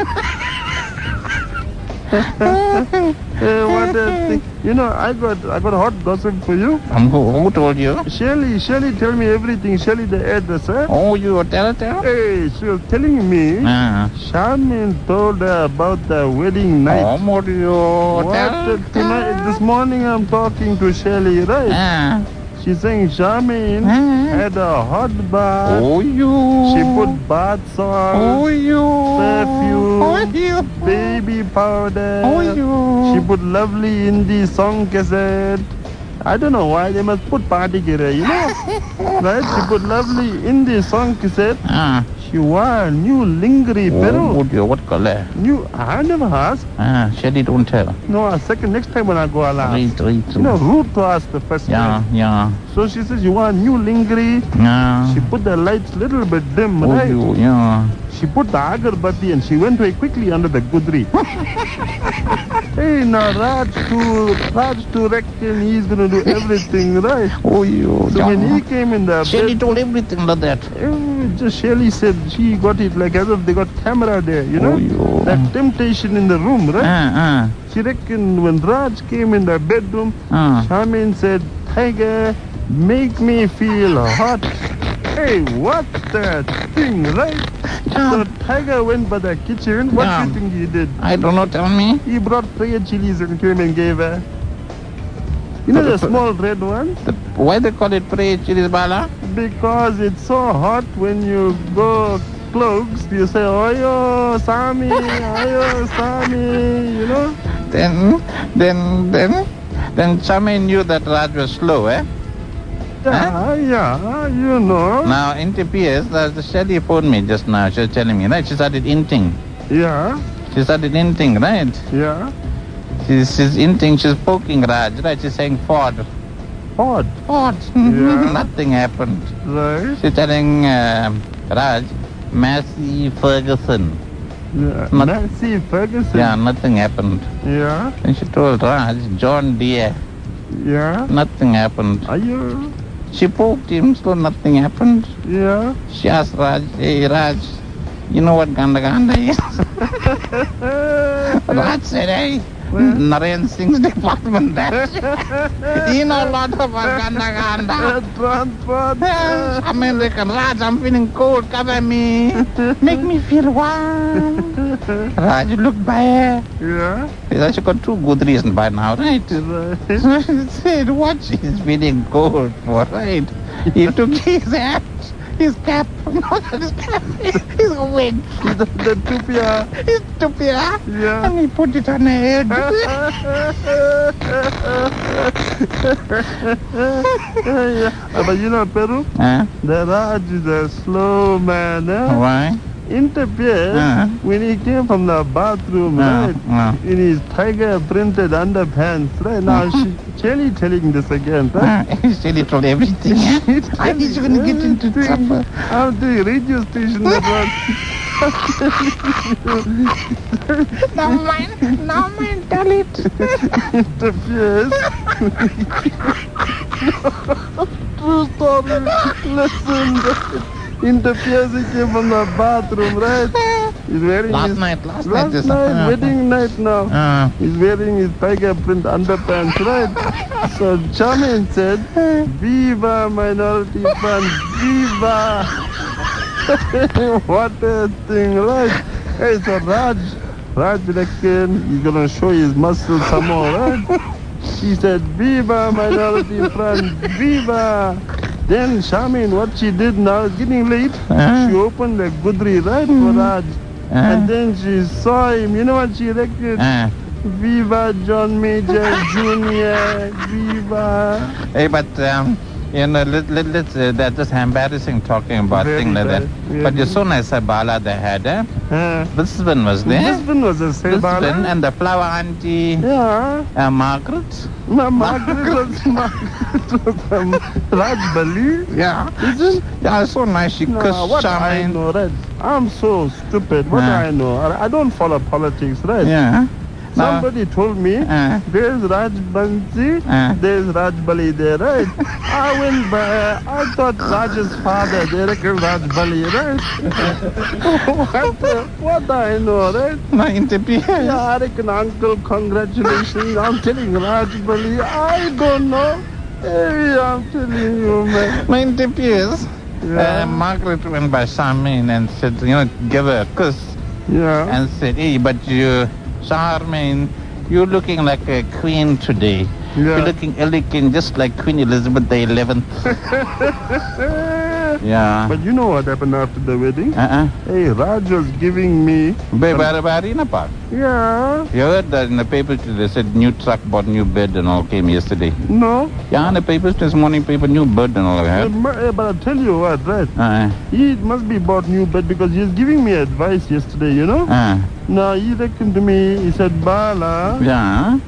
What a thing. You know, I got hot gossip for you. Who told you? Shelly tell me everything. Shelly the hairdresser. Oh, you tell? Hey, she was telling me Charmaine told her about the wedding night. Oh, what do you tell? Tonight, this morning I'm talking to Shelly, right? She's saying Charmaine had a hot bath. Oh, you. She put bath salts. Oh, you. Perfume. Oh, you. Baby powder. Oh, you. She put lovely indie song cassette. I don't know why they must put party gear, you know. Right? She put lovely indie song cassette. She wore new lingerie, Peru. Oh dear, what color? New, I never asked. Shelly, don't tell. No, next time when I go, I'll ask. Right. You know, rude to ask the first time. Yeah. So she says, you want new lingerie? Yeah. She put the lights a little bit dim, Oh, right? yeah. She put the agarbatti and she went away quickly under the gudri. Hey, now Raj to reckon he's going to do everything, right? Oh, you. So when he came in the Shelly bed, told everything like that. just Shelly said she got it like as if they got camera there, you know? Oh, you. That temptation in the room, right? She reckoned when Raj came in the bedroom, Shamin said, Tiger, make me feel hot. Hey, what's that thing, right? So Tiger went by the kitchen. What do you think he did? I don't know, tell me. He brought prayer chilies and came and gave her. You know the small red one? Why they call it prayer chilies, Bala? Because it's so hot when you go cloaks, you say, Oyo, Sami, you know? Then Chami knew that Raj was slow, eh? Yeah, you know. Now, in TPS, the Shelly phoned me just now. She was telling me, right? She started inting. Yeah. She started inting, right? Yeah. She's inting, she's poking Raj, right? She's saying Ford. Ford. Yeah. Nothing happened. Right. She's telling Raj, Massey Ferguson. Yeah. Nancy Ferguson. Yeah, nothing happened. Yeah. And she told Raj, John Deere. Yeah. Nothing happened. Are you? She poked him, so nothing happened. Yeah. She asked Raj, hey Raj, you know what Ganda is? Raj said, hey, Narayan Singh's department, that. You know a lot about Ganda. I mean, like, Raj, I'm feeling cold, cover me. Make me feel warm. Raj looked by her. Yeah. She got 2 good reasons by now, right? He said, what she's feeling cold for, right? He took his hat, his cap, his wig. The tupia. His tupia. Yeah. And he put it on her head. Yeah. But you know, Peru, the Raj is a slow man. Why? Interferes when he came from the bathroom, right? In his tiger printed underpants, right? Now, Shelly telling this again, right? Shelly told everything. I think you're going to get into trouble. I'm the radio station that Now mine, tell it. interferes. True story. Listen. Interferes, he came from the bathroom, right? He's wearing Last night, wedding night now. He's wearing his tiger print underpants, right? So Chamin said, Viva minority fund, Viva! What a thing, right? Hey, so Raj reckon he's gonna show his muscles some more, right? She said, Viva minority front, Viva! Then Shamin, what she did now, it's getting late. She opened the gudri, right, for Raj. And then she saw him. You know what she reckoned? Viva John Major Jr. Viva. Hey, but let's that's just embarrassing talking about things like that. But you're so nice, Bala, they had, This one was there. This one was a say Bala. And the flower auntie. Yeah. Margaret. Margaret was Raj Bali. Yeah. Yeah, so nice. She kissed what Charmaine. I know, right? I'm so stupid. What do I know? I don't follow politics, right? Yeah. Somebody told me there's Raj Bansi, there's Raj Bali there, right? I went by, I thought Raj's father, they reckon Raj Bali, right? What I know, right? No interview. Yeah, I reckon uncle, congratulations. I'm telling Raj Bali, I don't know. Hey, I'm telling you, man. My interviews. Margaret went by Charmaine and said, give her a kiss. Yeah. And said, hey, but you... Charmaine, you're looking like a queen today. Yeah. You're looking elegant, just like Queen Elizabeth the 11th. Yeah. But you know what happened after the wedding? Hey, Raj was giving me... Where Arena Park? Yeah. You heard that in the papers they said new truck bought new bed and all came yesterday. No. Yeah, in the papers this morning, paper new bed and all that. But I'll tell you what, right? He must be bought new bed because he was giving me advice yesterday, you know? Now, he reckoned to me, he said, Bala, Yeah.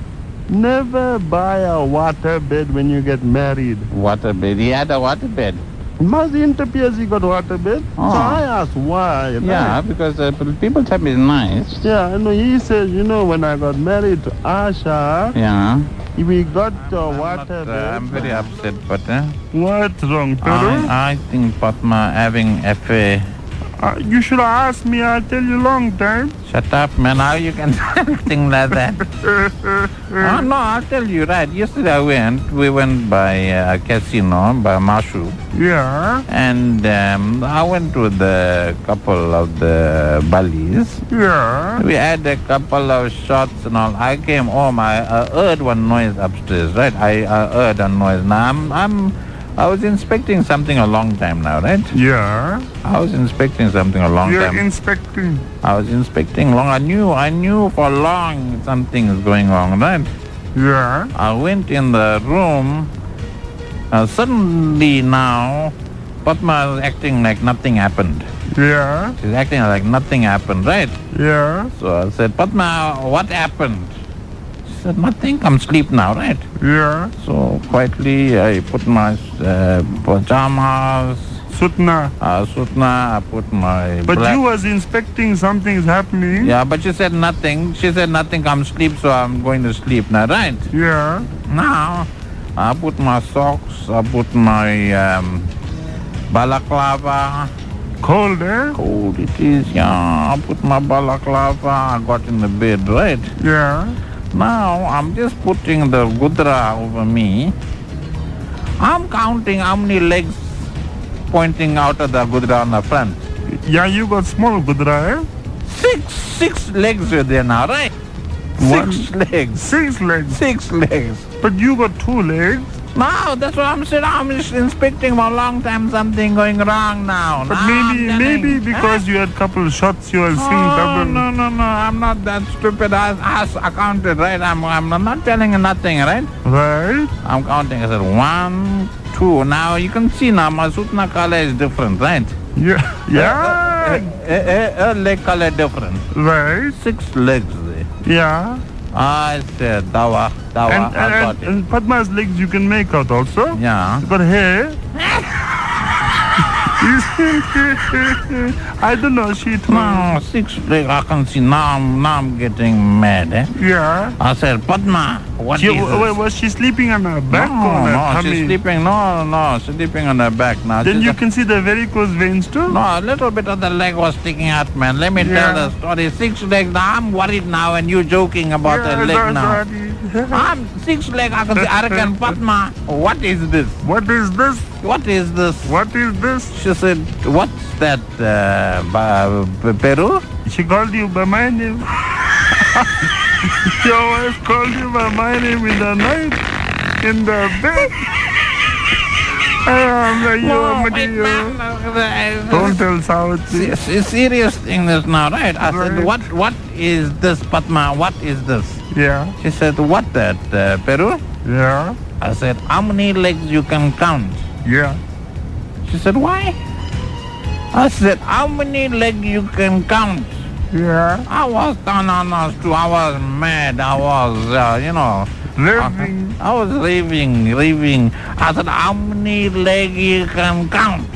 never buy a water bed when you get married. Water bed. He had a water bed. Must interfere he got water bed. Oh. So I asked why. Yeah, right? because people tell me it's nice. Yeah, no, he says, you know, when I got married to Asha, Yeah. we got a water But, bed. I'm very upset, but What's wrong, Peru? I think Padma having affair. You should have asked me, I'll tell you long time. Shut up, man. How you can say anything like that? No, I'll tell you, right. Yesterday we went by a casino, by Mashu. Yeah. And I went with a couple of the Balis. Yeah. We had a couple of shots and all. I came home, I heard one noise upstairs, right? I heard a noise. Now I was inspecting something a long time now, right? Yeah. I was inspecting something a long You're time. inspecting. I was inspecting long. I knew for long something is going wrong, right? Yeah. I went in the room. Suddenly now, Padma is acting like nothing happened. Yeah. She's acting like nothing happened, right? Yeah. So I said, Padma, what happened? She said, nothing. Come sleep now, right? Yeah. So quietly, I put my pajamas, Sutna. sutna, I put my But black... you was inspecting something's happening. Yeah, but she said nothing. She said nothing, come sleep, so I'm going to sleep now, right? Yeah. Now, I put my socks, I put my balaclava. Cold, eh? Cold it is, yeah. I put my balaclava, I got in the bed, right? Yeah. Now, I'm just putting the gudra over me. I'm counting how many legs pointing out of the gudra on the front. Yeah, you got small gudra, eh? Six legs were there now, right? One- 6 legs. 6 legs. 6 legs. But you got 2 legs. Now, that's what I'm saying. I'm just inspecting for a long time something going wrong now. But Now maybe because you had couple of shots, you were seeing double. No, I'm not that stupid. I counted, right? I'm not telling you nothing, right? Right? I'm counting. I said 1, 2. Now, you can see now, my sutna color is different, right? Yeah. Yeah. Her leg color different. Right. 6 legs there. Yeah. I said, dawa, I got it. And Padma's legs you can make out also. Yeah. But hair. I don't know, she told me. No, 6 legs, I can see. Now I'm getting mad, eh? Yeah. I said, Padma, what is this? Was she sleeping on her back or her No, tummy? she's sleeping. No, she's sleeping on her back now. Then She's you can see the varicose veins too? No, a little bit of the leg was sticking out, man. Let me tell the story. 6 legs. Now I'm worried now, and you joking about the leg now. I'm 6 legs. I can see. I reckon, Padma, what is this? What is this? What is this? What is this? She said, what's that, Peru? She called you by my name. Your wife called you by my name in the night, in the bed. Don't tell South. Serious thing this now, right? I said, what is this, Padma? What is this? Yeah. She said, what that, Peru? Yeah. I said, how many legs you can count? Yeah. She said, why? I said, how many legs you can count? Yeah. I was too. I was mad. I was, Raving. I was raving. I said, how many legs you can count?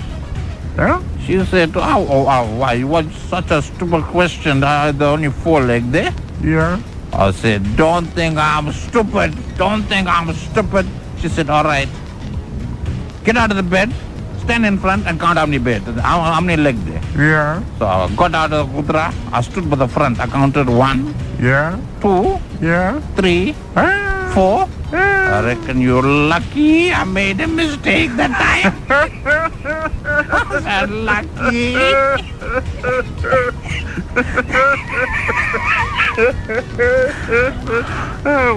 Huh? She said, why? What such a stupid question? There are only 4 legs there. Yeah. I said, don't think I'm stupid. Don't think I'm stupid. She said, all right. Get out of the bed, stand in front and count how many legs there. Yeah. So I got out of the kudra. I stood by the front. I counted 1, Yeah. 2, Yeah. 3, 4. I reckon you're lucky I made a mistake that time. I said, lucky.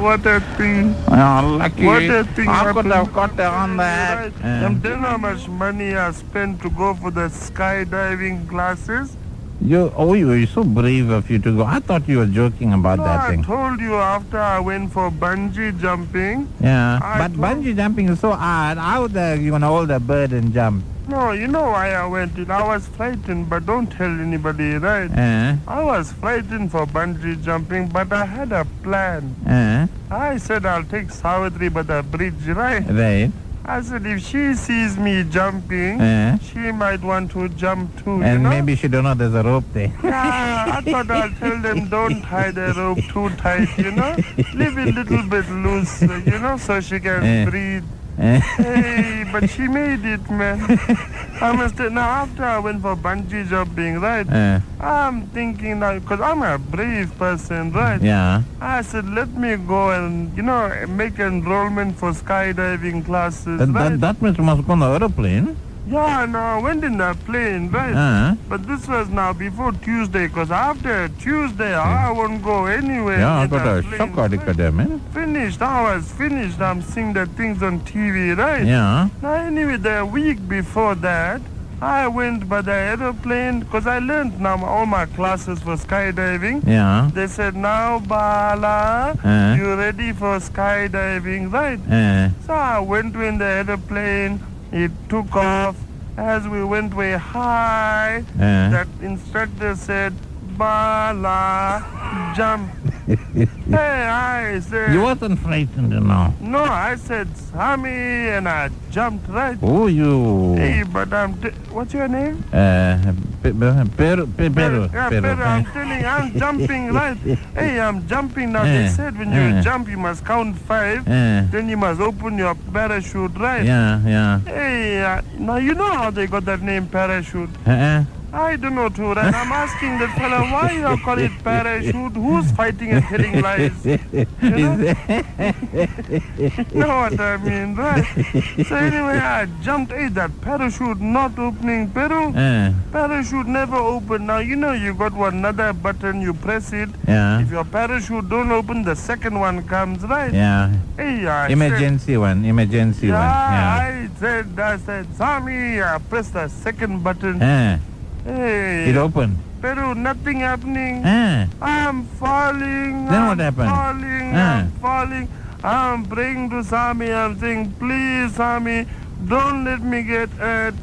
What a thing. Oh, lucky. What a thing I could happened. have got on that. Right. And then how much money I spent to go for the skydiving classes? You were so brave of you to go. I thought you were joking about No, that I thing. told you after I went for bungee jumping. Yeah, I but told- bungee jumping is so hard. How the you gonna hold a bird and jump? No, you know why I went in. I was frightened, but don't tell anybody, right? I was frightened for bungee jumping, but I had a plan. I said I'll take Savitri by the bridge, right? Right. I said if she sees me jumping, she might want to jump too, And you know? maybe she don't know there's a rope there. Yeah, I thought I'll tell them don't tie the rope too tight, you know? Leave it a little bit loose, you know, so she can breathe. Hey, but she made it, man. I must say, now after I went for bungee jumping, right? I'm thinking now, because I'm a brave person, right? Yeah. I said, let me go and, you know, make enrollment for skydiving classes, right? That means you must go on the aeroplane. Yeah, no, I went in the plane, right? But this was now before Tuesday, because after Tuesday, I won't go anywhere. Yeah, I in got the a plane, shock right? article there, man. Finished. I was finished. I'm seeing the things on TV, right? Yeah. Now, anyway, the week before that, I went by the aeroplane because I learned now all my classes for skydiving. Yeah. They said, now, Bala, you ready for skydiving, right? So I went in the aeroplane. It took off. As we went way high, that instructor said, Bala, jump. Hey, I said... You wasn't frightened, you know. No, I said, Sami, and I jumped right. Oh, you... Hey, but what's your name? Peru. Yeah, Peru, I'm telling you, I'm jumping right. Hey, I'm jumping now. They said when you jump, you must count 5. Then you must open your parachute, right? Yeah. Hey, now you know how they got that name, parachute. I don't know too, right? I'm asking the fellow, why you call it parachute? Who's fighting and telling lies? You know what I mean, right? So anyway, I jumped. Hey, that parachute not opening, Peru. Parachute never open. Now, you know you got one another button, you press it. Yeah. If your parachute don't open, the second one comes, right? Yeah. Hey, I Emergency one. said, Yeah. I said, Sami, I pressed the second button. Hey, It opened. Peru, nothing happening. I'm falling. Then what happened? I'm falling. I'm praying to Sami. I'm saying, please, Sami, don't let me get hurt.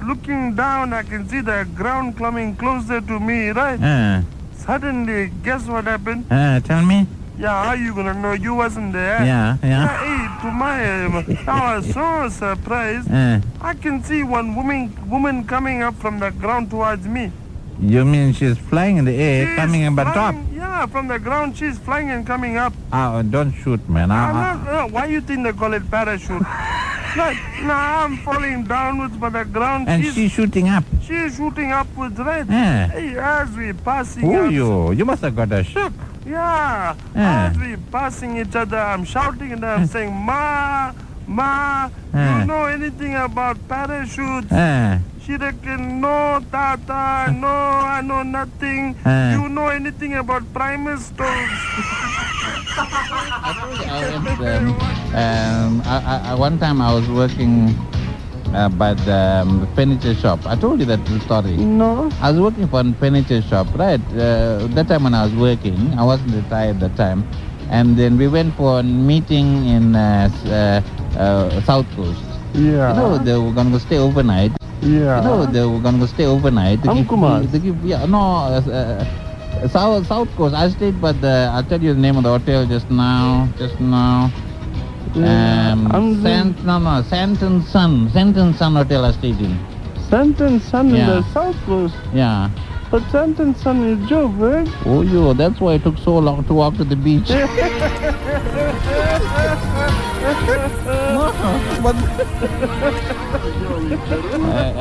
Looking down, I can see the ground coming closer to me, right? Suddenly, guess what happened? Tell me. Yeah, how you gonna know? You wasn't there. Yeah. Hey, to I was so surprised. I can see one woman coming up from the ground towards me. You mean she's flying in the air, She's coming in the top? flying- Yeah, from the ground she's flying and coming up. Don't shoot, man. Why you think they call it parachute? I'm falling downwards by the ground. And she's shooting up. She's shooting upwards, right? Yeah. Hey, as we passing Oh, up. you must have got a shock. Yeah. As we passing each other, I'm shouting and I'm saying, Ma, you know anything about parachutes? She reckon, no, Tata, no, I know nothing. You know anything about primer stoves? One time I was working by the furniture shop. I told you that story. No. I was working for a furniture shop, right? That time when I was working, I wasn't retired that time. And then we went for a meeting in South Coast. Yeah. You know, they were going to stay overnight. Yeah. You know, they were going to stay overnight. South Coast. I stayed, but I'll tell you the name of the hotel just now. Santon Sun Hotel I stayed in. Santon Sun in Yeah. the South Coast. Yeah. But Santon Sun is joke, right? Oh, that's why it took so long to walk to the beach.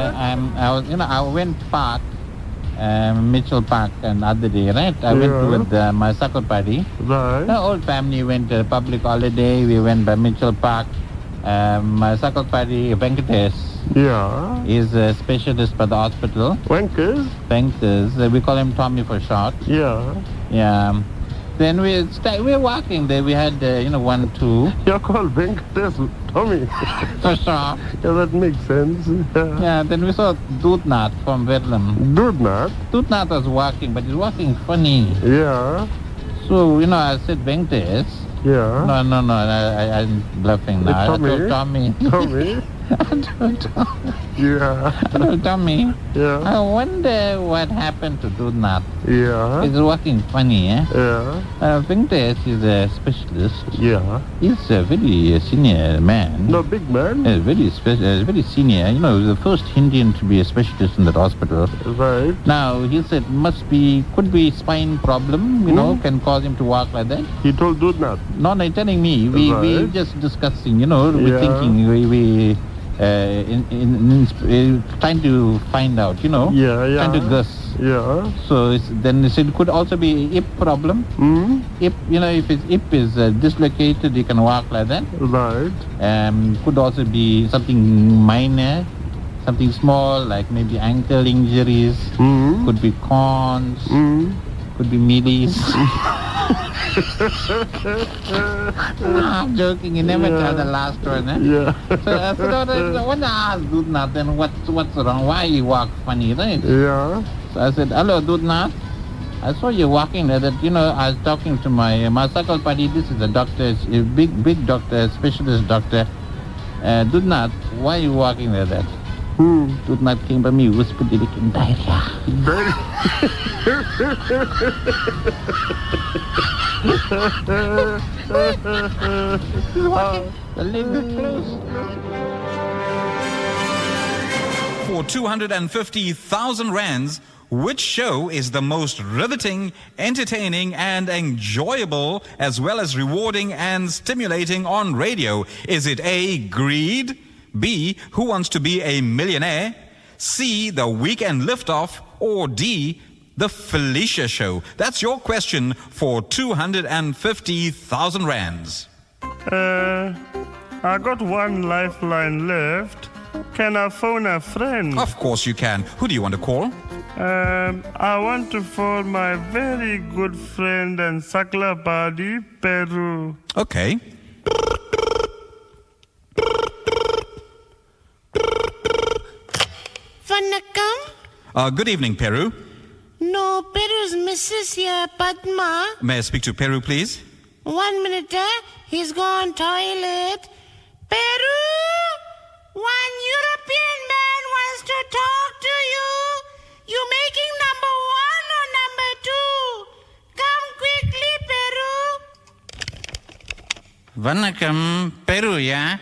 I went park, Mitchell Park, and other day, right? I went with my circle party. Right. The whole family went to a public holiday. We went by Mitchell Park. My circle party, Venkatesh, Yeah. is a specialist for the hospital. Wankers? Venkateshwar, we call him Tommy for short. Yeah. Yeah. Then we're walking there. We had, 1, 2. You're called Venkatesh, Tommy. For sure. Yeah, that makes sense. Yeah, then we saw Dudnath from Vietnam. Dudnath? Dudnath was walking, but he's walking funny. Yeah. So, I said Venkatesh. Yeah. No, I'm bluffing now. Tommy? I told Tommy. Tommy? Yeah. I told Tommy. Yeah. I wonder what happened to Dudnath. Yeah. He's walking funny, eh? Yeah. Venkatesh is a specialist. Yeah. He's a very senior man. No, big man. Very senior. The first Indian to be a specialist in that hospital. Right. Now, he said could be spine problem, can cause him to walk like that. He told Dudnath. No, telling me. We just discussing, we're thinking, we trying to find out, Yeah. trying to guess. Yeah. So then he said it could also be hip problem. Hip, if his hip is dislocated, he can walk like that. Right. Could also be something minor, something small, like maybe ankle injuries. Could be corns. Could be mealies. I'm joking. You never tell the last one, eh? Yeah. So I said, when I asked Dudnath, then what's wrong? Why you walk funny, right? Yeah. So I said, hello, Dudnath. I saw you walking there. I was talking to my circle party. This is a doctor, a big doctor, specialist doctor. Dudnath, why are you walking like that? Dudnath came by me, whispered, diarrhea. For 250,000 rands, which show is the most riveting, entertaining, and enjoyable, as well as rewarding and stimulating on radio? Is it A, Greed? B, Who Wants to Be a Millionaire? C, The Weekend Liftoff? Or D, The Felicia Show? That's your question for 250,000 rands. I got one lifeline left. Can I phone a friend? Of course you can. Who do you want to call? I want to phone my very good friend and sakla buddy, Peru. Okay. Vanakkam? Good evening, Peru. No, Peru's Mrs. here, Padma. May I speak to Peru, please? 1 minute, he's gone toilet. Peru! One European man wants to talk to you. You making number 1 or number 2? Come quickly, Peru. Vanakkam, Peru, yeah?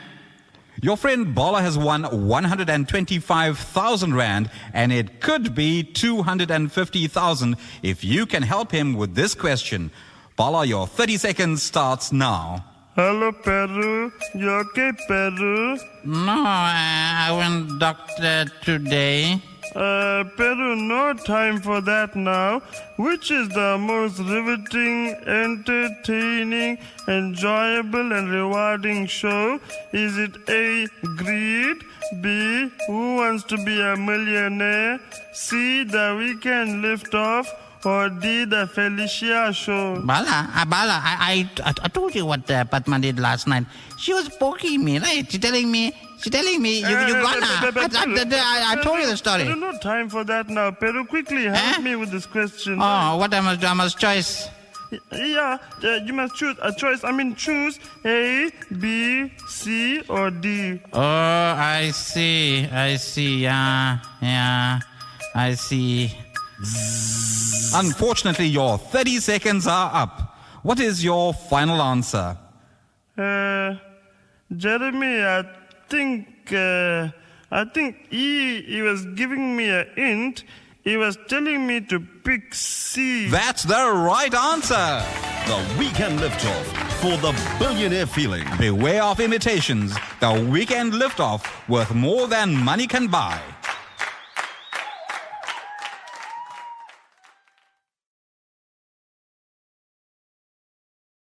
Your friend Bala has won 125,000 rand, and it could be 250,000 if you can help him with this question. Bala, your 30 seconds starts now. Hello, Peru. You okay, Peru? No, I went doctor today. Peru, no time for that now. Which is the most riveting, entertaining, enjoyable, and rewarding show? Is it A, Greed? B, Who Wants to Be a Millionaire? C, The Weekend Liftoff? Or D, The Felicia Show? Bala, I told you what Padma did last night. She was poking me, right? She's telling me, you gonna. I told you the story. Peru, no time for that now. Peru, quickly help me with this question. Oh, what I must do? I must choice. Yeah, you must choose a choice. Choose A, B, C, or D. Oh, I see. Yeah, I see. Unfortunately, your 30 seconds are up. What is your final answer? Jeremy, I think he was giving me a hint. He was telling me to pick C. That's the right answer. The Weekend Liftoff for the billionaire feeling. Beware of imitations. The Weekend Liftoff, worth more than money can buy.